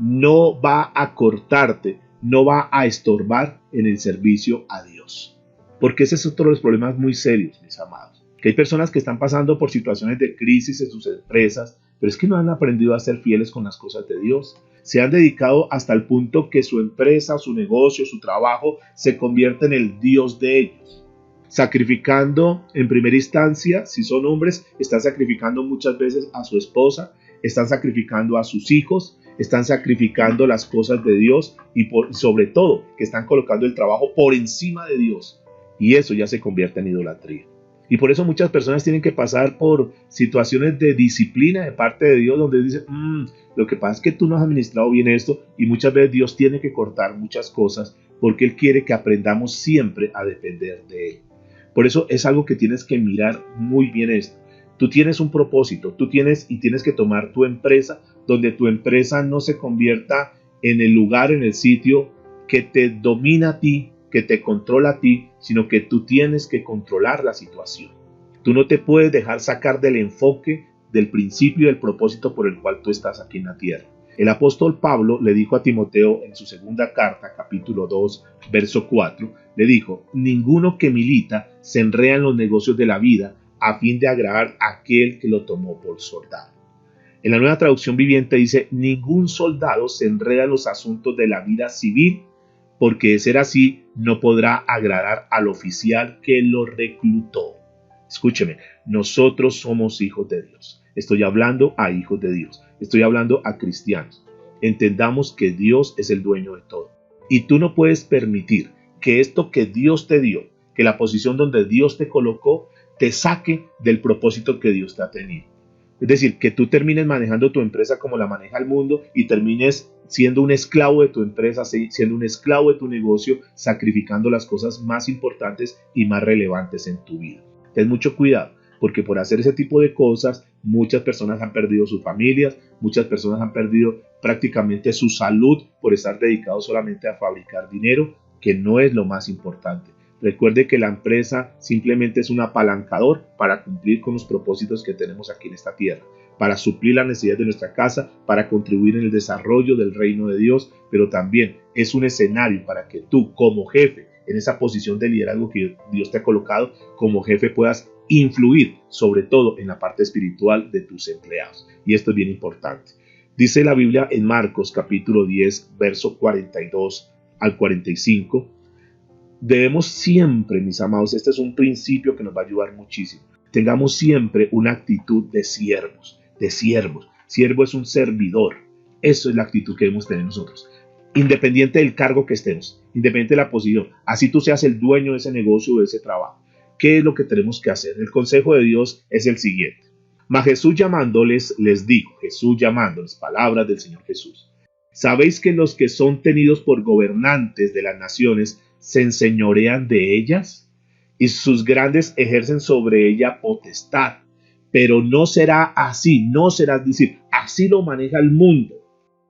no va a cortarte, no va a estorbar en el servicio a Dios. Porque ese es otro de los problemas muy serios, mis amados. Que hay personas que están pasando por situaciones de crisis en sus empresas, pero es que no han aprendido a ser fieles con las cosas de Dios. Se han dedicado hasta el punto que su empresa, su negocio, su trabajo se convierte en el Dios de ellos. Sacrificando en primera instancia, si son hombres, están sacrificando muchas veces a su esposa, están sacrificando a sus hijos, están sacrificando las cosas de Dios y sobre todo que están colocando el trabajo por encima de Dios. Y eso ya se convierte en idolatría. Y por eso muchas personas tienen que pasar por situaciones de disciplina de parte de Dios donde dicen, lo que pasa es que tú no has administrado bien esto, y muchas veces Dios tiene que cortar muchas cosas porque Él quiere que aprendamos siempre a depender de Él. Por eso es algo que tienes que mirar muy bien esto. Tú tienes un propósito, tú tienes que tomar tu empresa donde tu empresa no se convierta en el lugar, en el sitio que te domina a ti, que te controla a ti, sino que tú tienes que controlar la situación. Tú no te puedes dejar sacar del enfoque del principio y del propósito por el cual tú estás aquí en la tierra. El apóstol Pablo le dijo a Timoteo en su segunda carta, capítulo 2, verso 4, le dijo: ninguno que milita se enreda en los negocios de la vida a fin de agradar a aquel que lo tomó por soldado. En la Nueva Traducción Viviente dice: ningún soldado se enreda en los asuntos de la vida civil, porque de ser así no podrá agradar al oficial que lo reclutó. Escúcheme, nosotros somos hijos de Dios. Estoy hablando a hijos de Dios. Estoy hablando a cristianos. Entendamos que Dios es el dueño de todo. Y tú no puedes permitir que esto que Dios te dio, que la posición donde Dios te colocó, te saque del propósito que Dios te ha tenido. Es decir, que tú termines manejando tu empresa como la maneja el mundo y termines siendo un esclavo de tu empresa, siendo un esclavo de tu negocio, sacrificando las cosas más importantes y más relevantes en tu vida. Ten mucho cuidado, porque por hacer ese tipo de cosas, muchas personas han perdido sus familias, muchas personas han perdido prácticamente su salud por estar dedicados solamente a fabricar dinero, que no es lo más importante. Recuerde que la empresa simplemente es un apalancador para cumplir con los propósitos que tenemos aquí en esta tierra, para suplir las necesidades de nuestra casa, para contribuir en el desarrollo del reino de Dios, pero también es un escenario para que tú, como jefe, en esa posición de liderazgo que Dios te ha colocado, como jefe puedas influir sobre todo en la parte espiritual de tus empleados. Y esto es bien importante. Dice la Biblia en Marcos capítulo 10, verso 42 al 45. Debemos siempre, mis amados, este es un principio que nos va a ayudar muchísimo. Tengamos siempre una actitud de siervos, de siervos. Siervo es un servidor. Eso es la actitud que debemos tener nosotros. Independiente del cargo que estemos, independiente de la posición, así tú seas el dueño de ese negocio o de ese trabajo. ¿Qué es lo que tenemos que hacer? El consejo de Dios es el siguiente. Mas Jesús llamándoles, les dijo, Jesús llamándoles, palabras del Señor Jesús: ¿sabéis que los que son tenidos por gobernantes de las naciones se enseñorean de ellas? Y sus grandes ejercen sobre ella potestad. Pero no será así, no será, es decir, así lo maneja el mundo.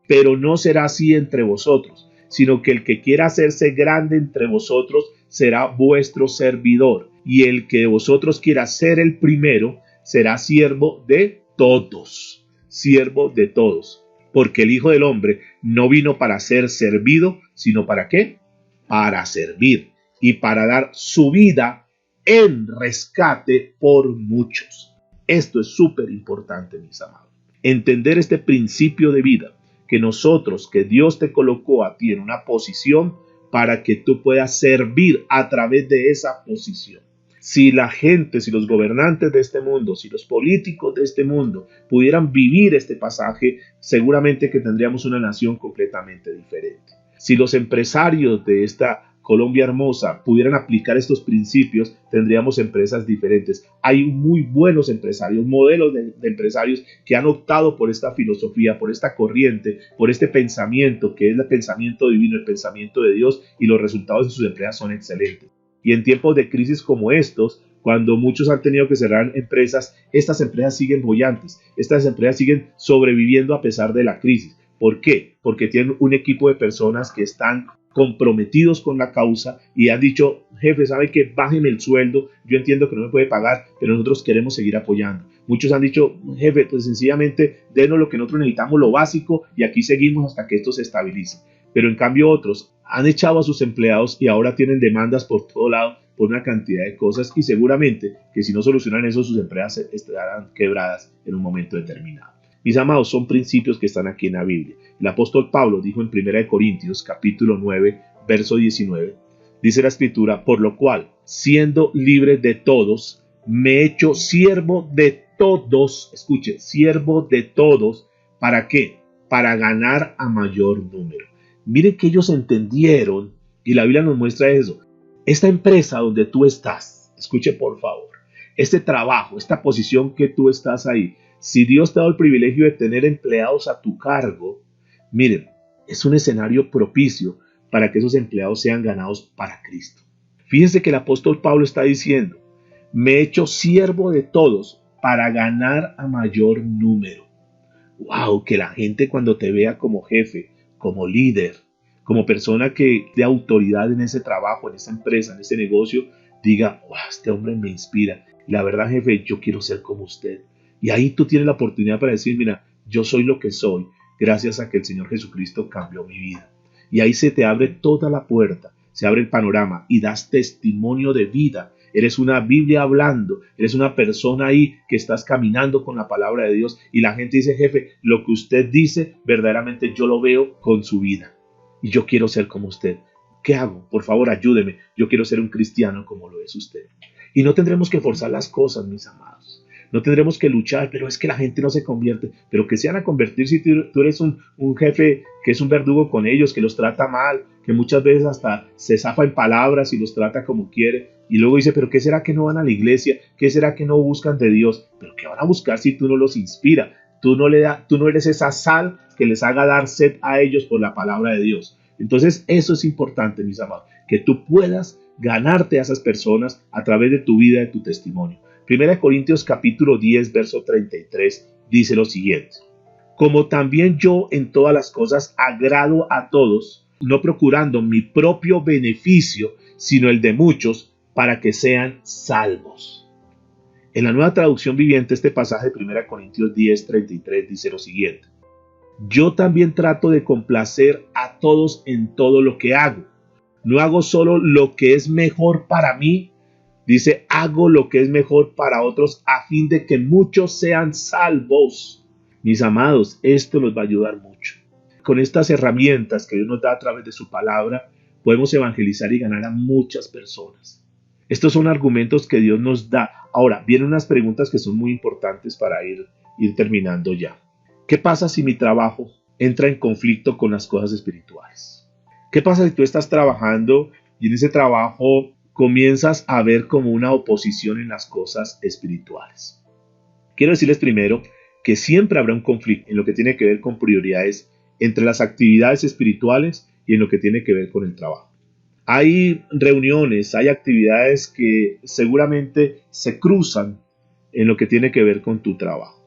Pero no será así entre vosotros, sino que el que quiera hacerse grande entre vosotros será vuestro servidor, y el que de vosotros quiera ser el primero será siervo de todos, siervo de todos. Porque el Hijo del Hombre no vino para ser servido, sino ¿para qué? Para servir y para dar su vida en rescate por muchos. Esto es súper importante, mis amados. Entender este principio de vida, que nosotros, que Dios te colocó a ti en una posición para que tú puedas servir a través de esa posición. Si la gente, si los gobernantes de este mundo, si los políticos de este mundo pudieran vivir este pasaje, seguramente que tendríamos una nación completamente diferente. Si los empresarios de esta Colombia hermosa pudieran aplicar estos principios, tendríamos empresas diferentes. Hay muy buenos empresarios, modelos de empresarios que han optado por esta filosofía, por esta corriente, por este pensamiento que es el pensamiento divino, el pensamiento de Dios, y los resultados de sus empresas son excelentes. Y en tiempos de crisis como estos, cuando muchos han tenido que cerrar empresas, estas empresas siguen bollantes, estas empresas siguen sobreviviendo a pesar de la crisis. ¿Por qué? Porque tienen un equipo de personas que están comprometidos con la causa y han dicho: jefe, ¿sabe qué? Bájeme el sueldo, yo entiendo que no me puede pagar, pero nosotros queremos seguir apoyando. Muchos han dicho: jefe, pues sencillamente denos lo que nosotros necesitamos, lo básico, y aquí seguimos hasta que esto se estabilice. Pero en cambio otros han echado a sus empleados y ahora tienen demandas por todo lado por una cantidad de cosas, y seguramente que si no solucionan eso, sus empresas estarán quebradas en un momento determinado. Mis amados, son principios que están aquí en la Biblia. El apóstol Pablo dijo en 1 Corintios capítulo 9, verso 19, dice la escritura: por lo cual, siendo libre de todos, me he hecho siervo de todos. Escuche, siervo de todos. ¿Para qué? Para ganar a mayor número. Mire que ellos entendieron, y la Biblia nos muestra eso. Esta empresa donde tú estás, escuche por favor, este trabajo, esta posición que tú estás ahí, si Dios te ha dado el privilegio de tener empleados a tu cargo, miren, es un escenario propicio para que esos empleados sean ganados para Cristo. Fíjense que el apóstol Pablo está diciendo: me he hecho siervo de todos para ganar a mayor número. ¡Wow! Que la gente, cuando te vea como jefe, como líder, como persona que dé autoridad en ese trabajo, en esa empresa, en ese negocio, diga: wow, este hombre me inspira. La verdad, jefe, yo quiero ser como usted. Y ahí tú tienes la oportunidad para decir, mira, yo soy lo que soy gracias a que el Señor Jesucristo cambió mi vida. Y ahí se te abre toda la puerta, se abre el panorama y das testimonio de vida. Eres una Biblia hablando, eres una persona ahí que estás caminando con la palabra de Dios y la gente dice, jefe, lo que usted dice, verdaderamente yo lo veo con su vida y yo quiero ser como usted. ¿Qué hago? Por favor, ayúdeme. Yo quiero ser un cristiano como lo es usted. Y no tendremos que forzar las cosas, mis amados. No tendremos que luchar, pero es que la gente no se convierte. Pero que se van a convertir si tú eres un jefe que es un verdugo con ellos, que los trata mal, que muchas veces hasta se zafa en palabras y los trata como quiere. Y luego dice, pero ¿qué será que no van a la iglesia? ¿Qué será que no buscan de Dios? ¿Pero qué van a buscar si tú no los inspiras? Tú no eres esa sal que les haga dar sed a ellos por la palabra de Dios. Entonces eso es importante, mis amados, que tú puedas ganarte a esas personas a través de tu vida, de tu testimonio. 1 Corintios capítulo 10, verso 33 dice lo siguiente: como también yo en todas las cosas agrado a todos, no procurando mi propio beneficio, sino el de muchos, para que sean salvos. En la Nueva Traducción Viviente, este pasaje de 1 Corintios 10, 33 dice lo siguiente: yo también trato de complacer a todos en todo lo que hago. No hago solo lo que es mejor para mí, dice, hago lo que es mejor para otros a fin de que muchos sean salvos. Mis amados, esto nos va a ayudar mucho. Con estas herramientas que Dios nos da a través de su palabra, podemos evangelizar y ganar a muchas personas. Estos son argumentos que Dios nos da. Ahora, vienen unas preguntas que son muy importantes para ir terminando ya. ¿Qué pasa si mi trabajo entra en conflicto con las cosas espirituales? ¿Qué pasa si tú estás trabajando y en ese trabajo comienzas a ver como una oposición en las cosas espirituales? Quiero decirles primero que siempre habrá un conflicto en lo que tiene que ver con prioridades entre las actividades espirituales y en lo que tiene que ver con el trabajo. Hay reuniones, hay actividades que seguramente se cruzan en lo que tiene que ver con tu trabajo.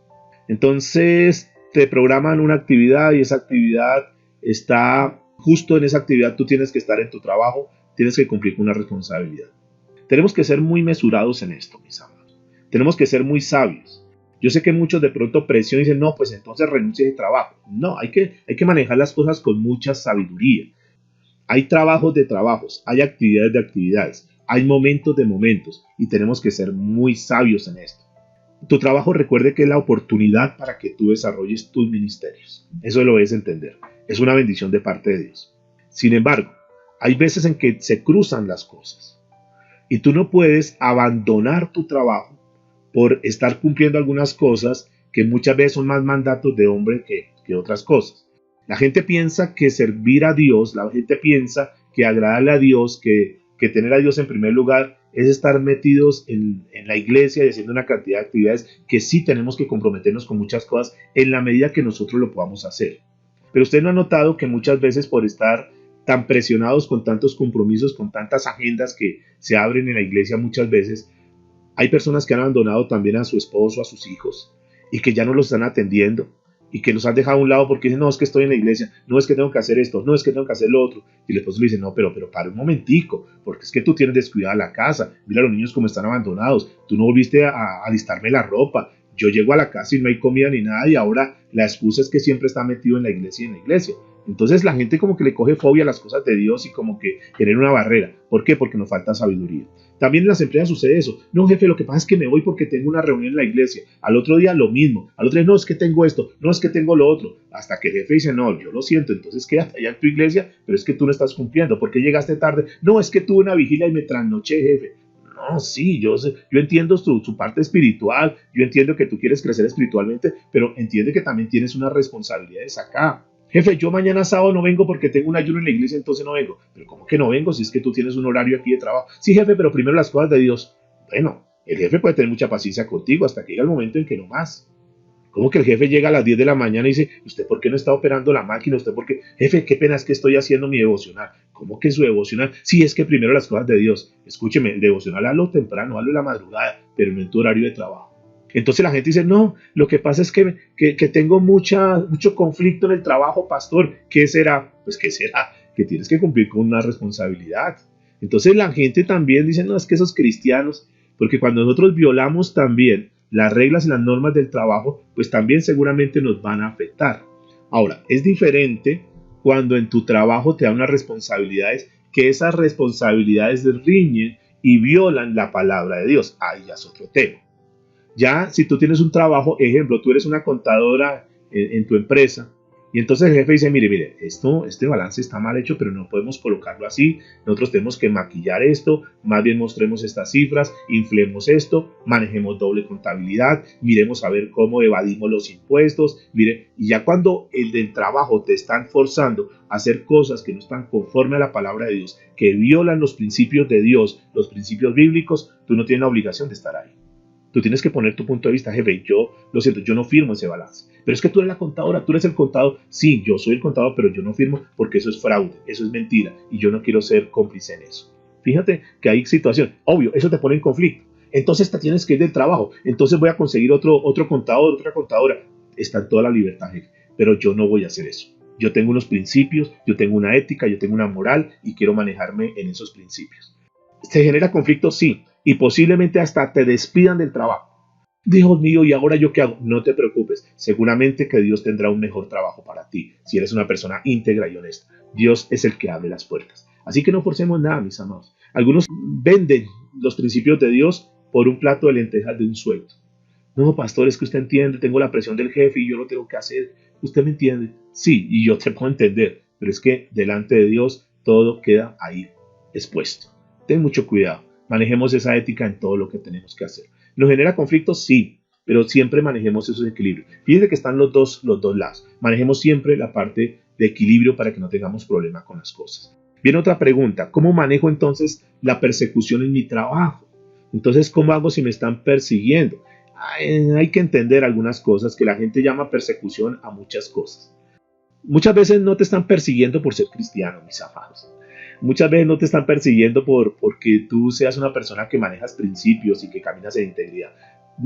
Entonces te programan una actividad y esa actividad está justo en esa actividad. Tú tienes que estar en tu trabajo, tienes que cumplir con una responsabilidad. Tenemos que ser muy mesurados en esto, mis amados. Tenemos que ser muy sabios. Yo sé que muchos de pronto presionan y dicen, no, pues entonces renuncie de trabajo. No, hay que manejar las cosas con mucha sabiduría. Hay trabajos de trabajos, hay actividades de actividades, hay momentos de momentos y tenemos que ser muy sabios en esto. Tu trabajo, recuerde que es la oportunidad para que tú desarrolles tus ministerios. Eso lo debes entender. Es una bendición de parte de Dios. Sin embargo, hay veces en que se cruzan las cosas y tú no puedes abandonar tu trabajo por estar cumpliendo algunas cosas que muchas veces son más mandatos de hombre que otras cosas. La gente piensa que servir a Dios, la gente piensa que agradarle a Dios, que tener a Dios en primer lugar es estar metidos en la iglesia y haciendo una cantidad de actividades que sí tenemos que comprometernos con muchas cosas en la medida que nosotros lo podamos hacer. Pero usted no ha notado que muchas veces por estar tan presionados con tantos compromisos, con tantas agendas que se abren en la iglesia muchas veces, hay personas que han abandonado también a su esposo, a sus hijos y que ya no los están atendiendo y que los han dejado a un lado porque dicen, no, es que estoy en la iglesia, no, es que tengo que hacer esto, no, es que tengo que hacer lo otro. Y el esposo le dice, no, pero para un momentico, porque es que tú tienes descuidada la casa, mira a los niños como están abandonados, tú no volviste a alistarme la ropa, yo llego a la casa y no hay comida ni nada y ahora la excusa es que siempre está metido en la iglesia y en la iglesia. Entonces la gente como que le coge fobia a las cosas de Dios y como que genera una barrera. ¿Por qué? Porque nos falta sabiduría. También en las empresas sucede eso. No, jefe, lo que pasa es que me voy porque tengo una reunión en la iglesia. Al otro día lo mismo. Al otro día, no, es que tengo esto. No, es que tengo lo otro. Hasta que el jefe dice, no, yo lo siento. Entonces quédate allá en tu iglesia, pero es que tú no estás cumpliendo. ¿Por qué llegaste tarde? No, es que tuve una vigilia y me trasnoché, jefe. No, sí, yo entiendo su parte espiritual. Yo entiendo que tú quieres crecer espiritualmente, pero entiende que también tienes unas responsabilidades acá. Jefe, yo mañana sábado no vengo porque tengo un ayuno en la iglesia, entonces no vengo. Pero ¿cómo que no vengo si es que tú tienes un horario aquí de trabajo? Sí, jefe, pero primero las cosas de Dios. Bueno, el jefe puede tener mucha paciencia contigo hasta que llega el momento en que no más. ¿Cómo que el jefe llega a las 10 de la mañana y dice, ¿usted por qué no está operando la máquina? ¿Usted por qué? Jefe, qué pena es que estoy haciendo mi devocional. ¿Cómo que su devocional? Sí, es que primero las cosas de Dios. Escúcheme, el devocional hazlo temprano, hazlo en la madrugada, pero no en tu horario de trabajo. Entonces la gente dice, no, lo que pasa es que tengo mucho conflicto en el trabajo, pastor. ¿Qué será? Pues ¿qué será? Que tienes que cumplir con una responsabilidad. Entonces la gente también dice, no, es que esos cristianos, porque cuando nosotros violamos también las reglas y las normas del trabajo, pues también seguramente nos van a afectar. Ahora, es diferente cuando en tu trabajo te dan unas responsabilidades, que esas responsabilidades riñen y violan la palabra de Dios. Ahí ya es otro tema. Ya si tú tienes un trabajo, ejemplo, tú eres una contadora en tu empresa, y entonces el jefe dice, mire, este balance está mal hecho, pero no podemos colocarlo así, nosotros tenemos que maquillar esto, más bien mostremos estas cifras, inflemos esto, manejemos doble contabilidad, miremos a ver cómo evadimos los impuestos, mire, y ya cuando el del trabajo te están forzando a hacer cosas que no están conforme a la palabra de Dios, que violan los principios de Dios, los principios bíblicos, tú no tienes la obligación de estar ahí. Tú tienes que poner tu punto de vista, jefe, yo lo siento, yo no firmo ese balance. Pero es que tú eres la contadora, tú eres el contador. Sí, yo soy el contador, pero yo no firmo porque eso es fraude, eso es mentira y yo no quiero ser cómplice en eso. Fíjate que hay situación, obvio, eso te pone en conflicto. Entonces te tienes que ir del trabajo, entonces voy a conseguir otro contador, otra contadora. Está en toda la libertad, jefe, pero yo no voy a hacer eso. Yo tengo unos principios, yo tengo una ética, yo tengo una moral y quiero manejarme en esos principios. ¿Se genera conflicto? Sí. Y posiblemente hasta te despidan del trabajo. Dios mío, ¿y ahora yo qué hago? No te preocupes, seguramente que Dios tendrá un mejor trabajo para ti, si eres una persona íntegra y honesta. Dios es el que abre las puertas. Así que no forcemos nada, mis amados. Algunos venden los principios de Dios por un plato de lentejas de un sueldo. No, pastor, es que usted entiende, tengo la presión del jefe y yo lo tengo que hacer. ¿Usted me entiende? Sí, y yo te puedo entender, pero es que delante de Dios todo queda ahí expuesto. Ten mucho cuidado. Manejemos esa ética en todo lo que tenemos que hacer. ¿Nos genera conflictos? Sí, pero siempre manejemos esos equilibrios. Fíjense que están los dos lados. Manejemos siempre la parte de equilibrio para que no tengamos problema con las cosas. Viene otra pregunta. ¿Cómo manejo entonces la persecución en mi trabajo? Entonces, ¿cómo hago si me están persiguiendo? Hay que entender algunas cosas, que la gente llama persecución a muchas cosas. Muchas veces no te están persiguiendo por ser cristiano, mis amados. Muchas veces no te están persiguiendo porque tú seas una persona que manejas principios y que caminas en integridad.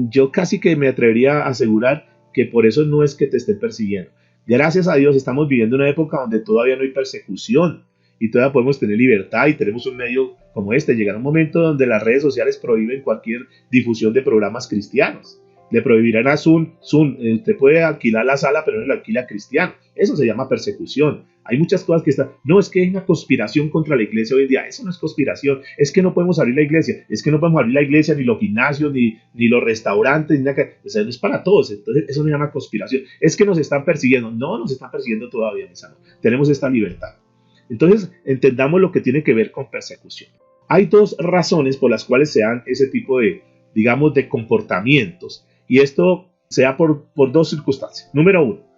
Yo casi que me atrevería a asegurar que por eso no es que te estén persiguiendo. Gracias a Dios estamos viviendo una época donde todavía no hay persecución y todavía podemos tener libertad y tenemos un medio como este. Llegará un momento donde las redes sociales prohíben cualquier difusión de programas cristianos. Le prohibirán a Zoom, usted puede alquilar la sala, pero no la alquila cristiano. Eso se llama persecución. Hay muchas cosas que están, no, es que hay una conspiración contra la iglesia hoy en día. Eso no es conspiración, es que no podemos abrir la iglesia, es que no podemos abrir la iglesia, ni los gimnasios, ni los restaurantes, ni nada. O sea, no es para todos, entonces eso no se llama conspiración. Es que nos están persiguiendo, no nos están persiguiendo todavía, mis hermanos. Tenemos esta libertad. Entonces, entendamos lo que tiene que ver con persecución. Hay dos razones por las cuales se dan ese tipo de, digamos, de comportamientos. Y esto se da por dos circunstancias. Número uno,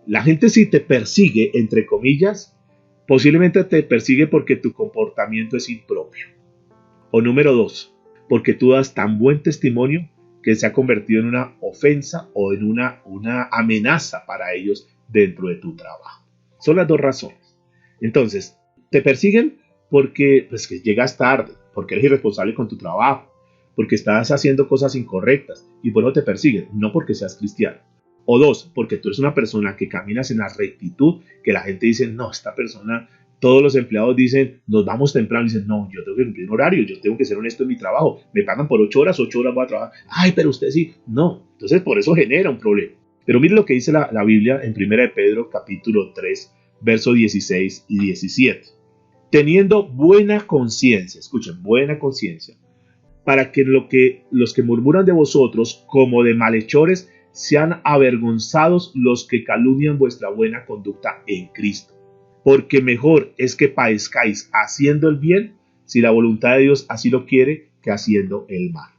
la gente si te persigue, entre comillas, posiblemente te persigue porque tu comportamiento es impropio. O número dos, porque tú das tan buen testimonio que se ha convertido en una ofensa o en una amenaza para ellos dentro de tu trabajo. Son las dos razones. Entonces, te persiguen porque pues, que llegas tarde, porque eres irresponsable con tu trabajo, porque estás haciendo cosas incorrectas y por eso te persiguen, no porque seas cristiano. O dos, porque tú eres una persona que caminas en la rectitud, que la gente dice, no, esta persona, todos los empleados dicen, nos vamos temprano, dicen, no, yo tengo que cumplir un horario, yo tengo que ser honesto en mi trabajo, me pagan por 8 horas voy a trabajar, ay, pero usted sí, no, entonces por eso genera un problema. Pero mire lo que dice la Biblia en 1 de Pedro capítulo 3, versos 16 y 17. Teniendo buena conciencia, escuchen, buena conciencia, para que los que murmuran de vosotros como de malhechores sean avergonzados los que calumnian vuestra buena conducta en Cristo. Porque mejor es que padezcáis haciendo el bien, si la voluntad de Dios así lo quiere, que haciendo el mal.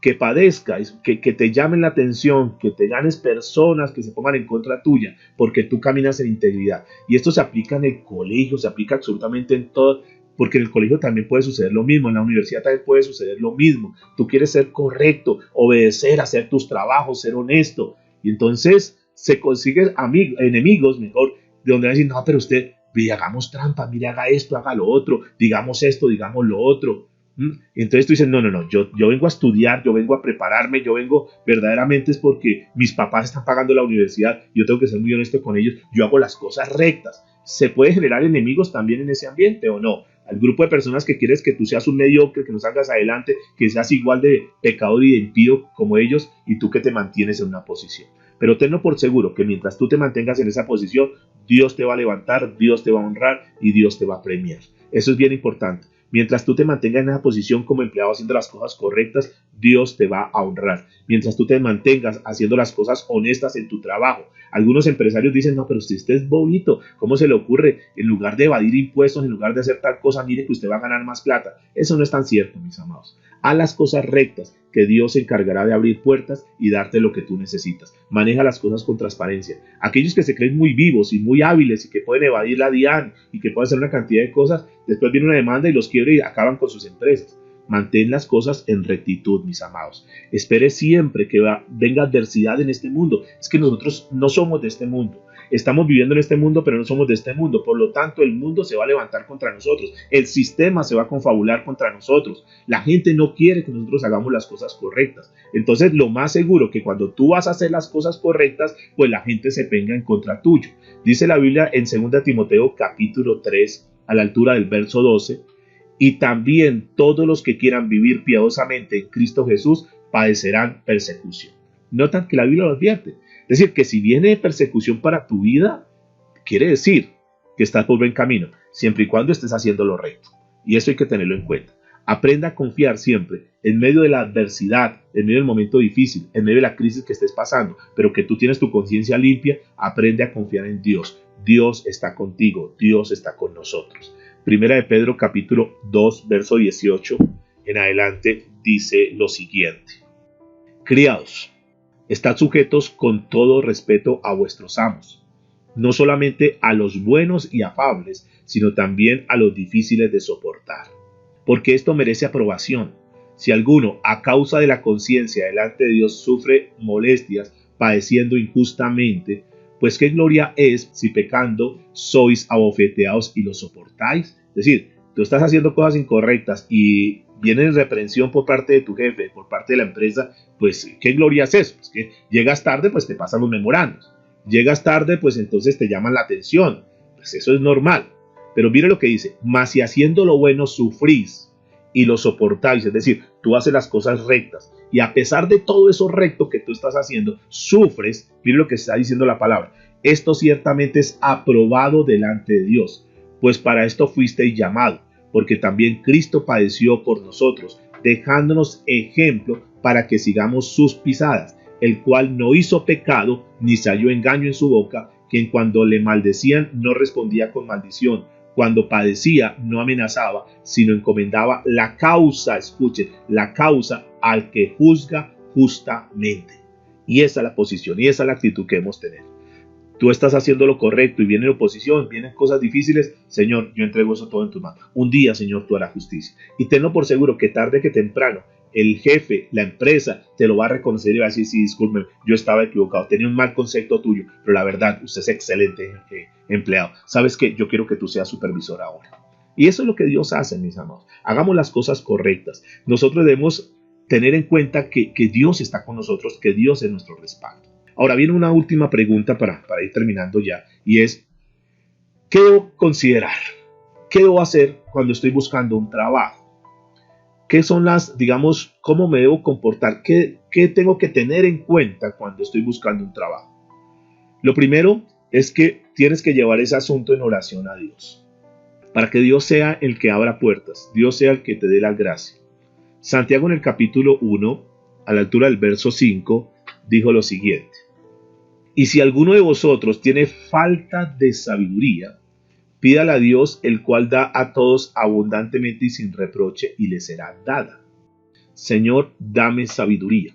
Que padezcáis, que te llamen la atención, que te ganes personas que se pongan en contra tuya, porque tú caminas en integridad. Y esto se aplica en el colegio, se aplica absolutamente en todo. Porque en el colegio también puede suceder lo mismo, en la universidad también puede suceder lo mismo. Tú quieres ser correcto, obedecer, hacer tus trabajos, ser honesto. Y entonces se consiguen enemigos, mejor, de donde van a decir, no, pero usted, mire, hagamos trampa, mire, haga esto, haga lo otro, digamos esto, digamos lo otro. Y entonces tú dices, no, yo vengo a estudiar, yo vengo a prepararme, yo vengo verdaderamente es porque mis papás están pagando la universidad, yo tengo que ser muy honesto con ellos, yo hago las cosas rectas. ¿Se puede generar enemigos también en ese ambiente o no? al grupo de personas que quieres que tú seas un mediocre, que no salgas adelante, que seas igual de pecador y de impío como ellos, y tú que te mantienes en una posición. Pero tenlo por seguro que mientras tú te mantengas en esa posición, Dios te va a levantar, Dios te va a honrar y Dios te va a premiar. Eso es bien importante. Mientras tú te mantengas en esa posición como empleado haciendo las cosas correctas, Dios te va a honrar. Mientras tú te mantengas haciendo las cosas honestas en tu trabajo. Algunos empresarios dicen, no, pero si usted es bobito, ¿cómo se le ocurre? En lugar de evadir impuestos, en lugar de hacer tal cosa, mire que usted va a ganar más plata. Eso no es tan cierto, mis amados. Haz las cosas rectas, que Dios se encargará de abrir puertas y darte lo que tú necesitas. Maneja las cosas con transparencia. Aquellos que se creen muy vivos y muy hábiles y que pueden evadir la DIAN y que pueden hacer una cantidad de cosas, después viene una demanda y los quiebra y acaban con sus empresas. Mantén las cosas en rectitud, mis amados. Espere siempre que venga adversidad en este mundo. Es que nosotros no somos de este mundo. Estamos viviendo en este mundo, pero no somos de este mundo. Por lo tanto, el mundo se va a levantar contra nosotros. El sistema se va a confabular contra nosotros. La gente no quiere que nosotros hagamos las cosas correctas. Entonces, lo más seguro que cuando tú vas a hacer las cosas correctas, pues la gente se venga en contra tuyo. Dice la Biblia en 2 Timoteo capítulo 3, a la altura del verso 12, y también todos los que quieran vivir piadosamente en Cristo Jesús padecerán persecución. Notan que la Biblia lo advierte. Es decir, que si viene persecución para tu vida, quiere decir que estás por buen camino, siempre y cuando estés haciendo lo recto. Y eso hay que tenerlo en cuenta. Aprenda a confiar siempre en medio de la adversidad, en medio del momento difícil, en medio de la crisis que estés pasando, pero que tú tienes tu conciencia limpia. Aprende a confiar en Dios. Dios está contigo, Dios está con nosotros. Primera de Pedro capítulo 2, verso 18 en adelante dice lo siguiente. Criados, estad sujetos con todo respeto a vuestros amos, no solamente a los buenos y afables, sino también a los difíciles de soportar. Porque esto merece aprobación. Si alguno, a causa de la conciencia delante de Dios, sufre molestias, padeciendo injustamente, pues qué gloria es si pecando sois abofeteados y lo soportáis. Es decir, tú estás haciendo cosas incorrectas y viene reprensión por parte de tu jefe, por parte de la empresa, pues qué gloria es eso. Pues que llegas tarde, pues te pasan los memorandos. Llegas tarde, pues entonces te llaman la atención. Pues eso es normal. Pero mire lo que dice, mas si haciendo lo bueno sufrís y lo soportáis, es decir, tú haces las cosas rectas y a pesar de todo eso recto que tú estás haciendo, sufres, mire lo que está diciendo la palabra, esto ciertamente es aprobado delante de Dios, pues para esto fuisteis llamado, porque también Cristo padeció por nosotros, dejándonos ejemplo para que sigamos sus pisadas, el cual no hizo pecado, ni se halló engaño en su boca, quien cuando le maldecían no respondía con maldición, cuando padecía no amenazaba, sino encomendaba la causa, escuchen, la causa al que juzga justamente. Y esa es la posición, y esa es la actitud que debemos tener. Tú estás haciendo lo correcto y viene la oposición, vienen cosas difíciles, Señor, yo entrego eso todo en tus manos. Un día, Señor, tú harás justicia. Y tenlo por seguro que tarde que temprano, el jefe, la empresa, te lo va a reconocer y va a decir, sí, disculpe, yo estaba equivocado, tenía un mal concepto tuyo, pero la verdad, usted es excelente empleado. ¿Sabes qué? Yo quiero que tú seas supervisor ahora. Y eso es lo que Dios hace, mis amados. Hagamos las cosas correctas. Nosotros debemos tener en cuenta que Dios está con nosotros, que Dios es nuestro respaldo. Ahora viene una última pregunta para ir terminando ya, y es, ¿qué debo considerar? ¿Qué debo hacer cuando estoy buscando un trabajo? ¿Qué son digamos, cómo me debo comportar? ¿Qué tengo que tener en cuenta cuando estoy buscando un trabajo? Lo primero es que tienes que llevar ese asunto en oración a Dios, para que Dios sea el que abra puertas, Dios sea el que te dé la gracia. Santiago en el capítulo 1, a la altura del verso 5, dijo lo siguiente. Y si alguno de vosotros tiene falta de sabiduría, pídala a Dios, el cual da a todos abundantemente y sin reproche, y le será dada. Señor, dame sabiduría.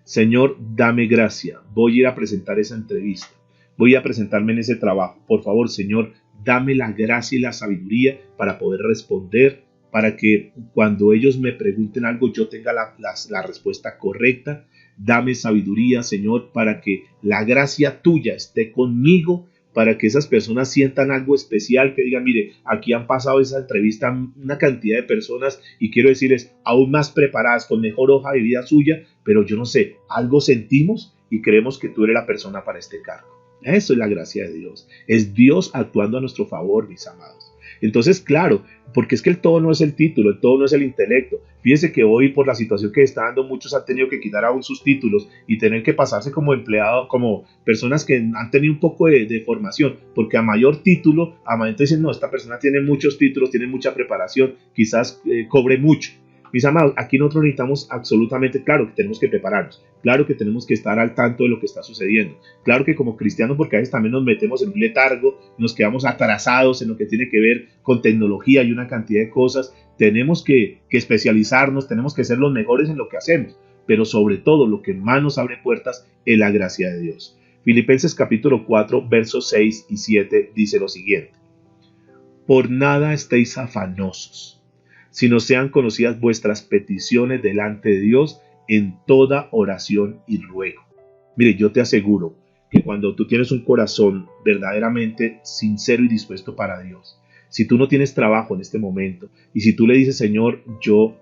Señor, dame gracia. Voy a ir a presentar esa entrevista. Voy a presentarme en ese trabajo. Por favor, Señor, dame la gracia y la sabiduría para poder responder, para que cuando ellos me pregunten algo yo tenga la respuesta correcta. Dame sabiduría, Señor, para que la gracia tuya esté conmigo, para que esas personas sientan algo especial, que digan, mire, aquí han pasado esa entrevista una cantidad de personas y quiero decirles, aún más preparadas, con mejor hoja de vida suya, pero yo no sé, algo sentimos y creemos que tú eres la persona para este cargo. Eso es la gracia de Dios. Es Dios actuando a nuestro favor, mis amados. Entonces, claro, porque es que el todo no es el título, el todo no es el intelecto. Fíjese que hoy por la situación que está dando, muchos han tenido que quitar aún sus títulos y tener que pasarse como empleado, como personas que han tenido un poco de formación, porque a mayor título, a mayor dicen, no, esta persona tiene muchos títulos, tiene mucha preparación, quizás cobre mucho. Mis amados, aquí nosotros necesitamos absolutamente, claro que tenemos que prepararnos, claro que tenemos que estar al tanto de lo que está sucediendo, claro que como cristianos, porque a veces también nos metemos en un letargo, nos quedamos atrasados en lo que tiene que ver con tecnología y una cantidad de cosas, tenemos que especializarnos, tenemos que ser los mejores en lo que hacemos, pero sobre todo lo que más nos abre puertas es la gracia de Dios. Filipenses capítulo 4, versos 6 y 7 dice lo siguiente: por nada estéis afanosos, sino sean conocidas vuestras peticiones delante de Dios en toda oración y ruego. Mire, yo te aseguro que cuando tú tienes un corazón verdaderamente sincero y dispuesto para Dios, si tú no tienes trabajo en este momento y si tú le dices, Señor, yo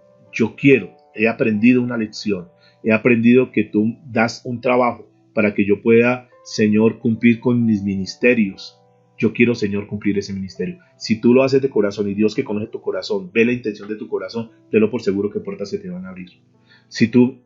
quiero, he aprendido una lección, he aprendido que tú das un trabajo para que yo pueda, Señor, cumplir con mis ministerios. Yo quiero, Señor, cumplir ese ministerio. Si tú lo haces de corazón y Dios que conoce tu corazón, ve la intención de tu corazón, tenlo por seguro que puertas se te van a abrir. Si tú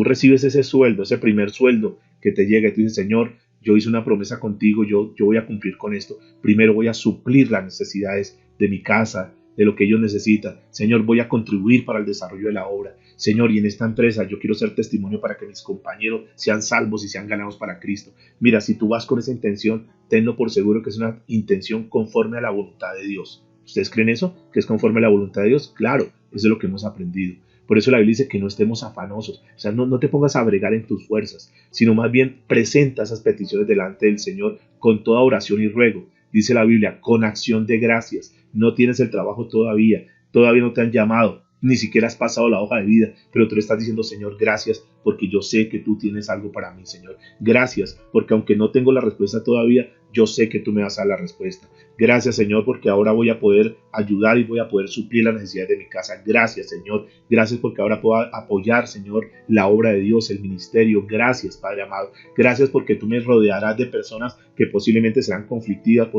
recibes ese sueldo, ese primer sueldo que te llega y tú dices, Señor, yo hice una promesa contigo, yo voy a cumplir con esto. Primero voy a suplir las necesidades de mi casa, de lo que ellos necesitan. Señor, voy a contribuir para el desarrollo de la obra. Señor, y en esta empresa yo quiero ser testimonio para que mis compañeros sean salvos y sean ganados para Cristo. Mira, si tú vas con esa intención, tenlo por seguro que es una intención conforme a la voluntad de Dios. ¿Ustedes creen eso? ¿Que es conforme a la voluntad de Dios? Claro, eso es lo que hemos aprendido. Por eso la Biblia dice que no estemos afanosos. O sea, no te pongas a bregar en tus fuerzas, sino más bien presenta esas peticiones delante del Señor con toda oración y ruego. Dice la Biblia, con acción de gracias. No tienes el trabajo todavía no te han llamado, ni siquiera has pasado la hoja de vida, pero tú le estás diciendo, Señor, gracias, porque yo sé que tú tienes algo para mí, Señor. Gracias, porque aunque no tengo la respuesta todavía, yo sé que tú me vas a dar la respuesta. Gracias, Señor, porque ahora voy a poder ayudar y voy a poder suplir las necesidades de mi casa. Gracias, Señor. Gracias porque ahora puedo apoyar, Señor, la obra de Dios, el ministerio. Gracias, Padre amado. Gracias porque tú me rodearás de personas que posiblemente serán conflictivas,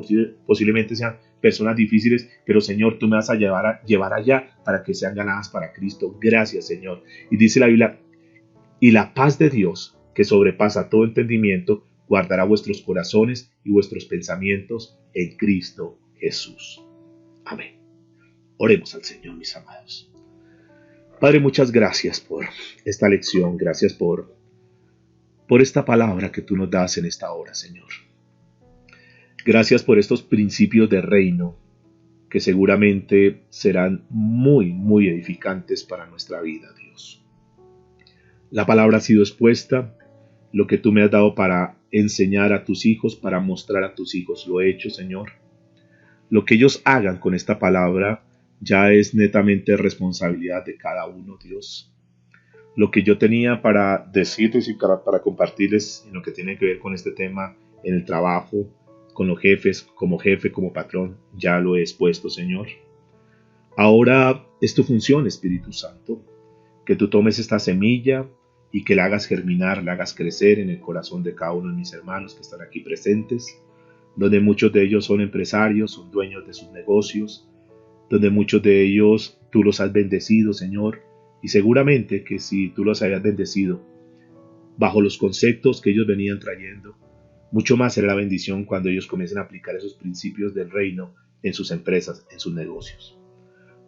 posiblemente sean personas difíciles, pero Señor, tú me vas a llevar allá para que sean ganadas para Cristo. Gracias, Señor. Y dice la Biblia, y la paz de Dios, que sobrepasa todo entendimiento, guardará vuestros corazones y vuestros pensamientos en Cristo Jesús. Amén. Oremos al Señor, mis amados. Padre, muchas gracias por esta lección, gracias por esta palabra que tú nos das en esta hora, Señor. Gracias por estos principios de reino que seguramente serán muy, muy edificantes para nuestra vida, Dios. La palabra ha sido expuesta, lo que tú me has dado para enseñar a tus hijos, para mostrar a tus hijos, lo he hecho, Señor. Lo que ellos hagan con esta palabra ya es netamente responsabilidad de cada uno, Dios. Lo que yo tenía para decirles y para compartirles en lo que tiene que ver con este tema en el trabajo, con los jefes, como jefe, como patrón, ya lo he expuesto, Señor. Ahora es tu función, Espíritu Santo, que tú tomes esta semilla y que la hagas germinar, la hagas crecer en el corazón de cada uno de mis hermanos que están aquí presentes, donde muchos de ellos son empresarios, son dueños de sus negocios, donde muchos de ellos tú los has bendecido, Señor, y seguramente que si tú los hayas bendecido bajo los conceptos que ellos venían trayendo, mucho más será la bendición cuando ellos comiencen a aplicar esos principios del reino en sus empresas, en sus negocios.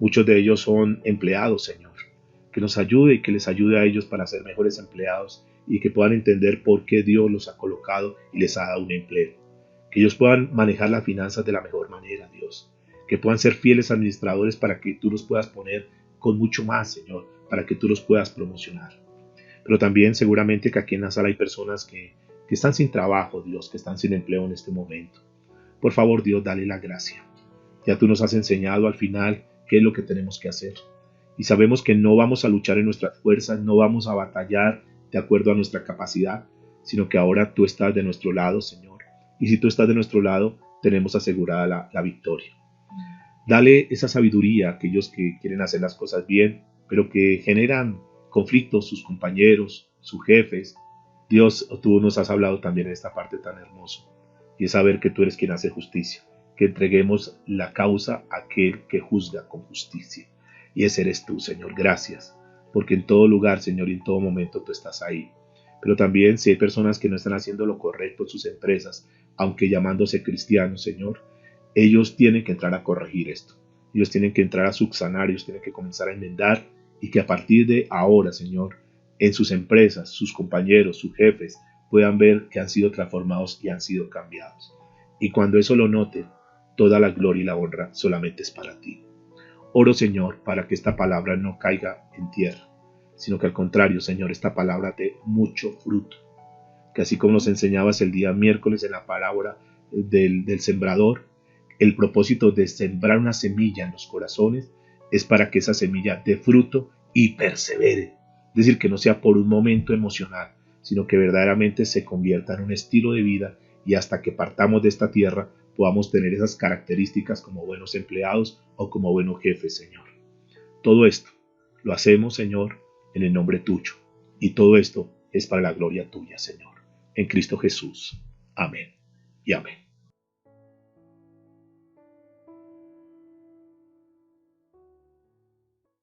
Muchos de ellos son empleados, Señor. Que nos ayude y que les ayude a ellos para ser mejores empleados y que puedan entender por qué Dios los ha colocado y les ha dado un empleo. Que ellos puedan manejar las finanzas de la mejor manera, Dios. Que puedan ser fieles administradores para que tú los puedas poner con mucho más, Señor, para que tú los puedas promocionar. Pero también seguramente que aquí en la sala hay personas que están sin trabajo, Dios, que están sin empleo en este momento. Por favor, Dios, dale la gracia. Ya tú nos has enseñado al final qué es lo que tenemos que hacer. Y sabemos que no vamos a luchar en nuestras fuerzas, no vamos a batallar de acuerdo a nuestra capacidad, sino que ahora tú estás de nuestro lado, Señor. Y si tú estás de nuestro lado, tenemos asegurada la victoria. Dale esa sabiduría a aquellos que quieren hacer las cosas bien, pero que generan conflictos, sus compañeros, sus jefes. Dios, tú nos has hablado también en esta parte tan hermosa, y es saber que tú eres quien hace justicia, que entreguemos la causa a aquel que juzga con justicia. Y ese eres tú, Señor. Gracias, porque en todo lugar, Señor, y en todo momento tú estás ahí. Pero también si hay personas que no están haciendo lo correcto en sus empresas, aunque llamándose cristianos, Señor, ellos tienen que entrar a corregir esto. Ellos tienen que entrar a subsanar, ellos tienen que comenzar a enmendar y que a partir de ahora, Señor, en sus empresas, sus compañeros, sus jefes, puedan ver que han sido transformados y han sido cambiados. Y cuando eso lo noten, toda la gloria y la honra solamente es para ti. Oro, Señor, para que esta palabra no caiga en tierra, sino que al contrario, Señor, esta palabra dé mucho fruto. Que así como nos enseñabas el día miércoles en la parábola del sembrador, el propósito de sembrar una semilla en los corazones es para que esa semilla dé fruto y persevere. Es decir, que no sea por un momento emocional, sino que verdaderamente se convierta en un estilo de vida y hasta que partamos de esta tierra podamos tener esas características como buenos empleados o como buenos jefes, Señor. Todo esto lo hacemos, Señor, en el nombre tuyo. Y todo esto es para la gloria tuya, Señor. En Cristo Jesús. Amén y amén.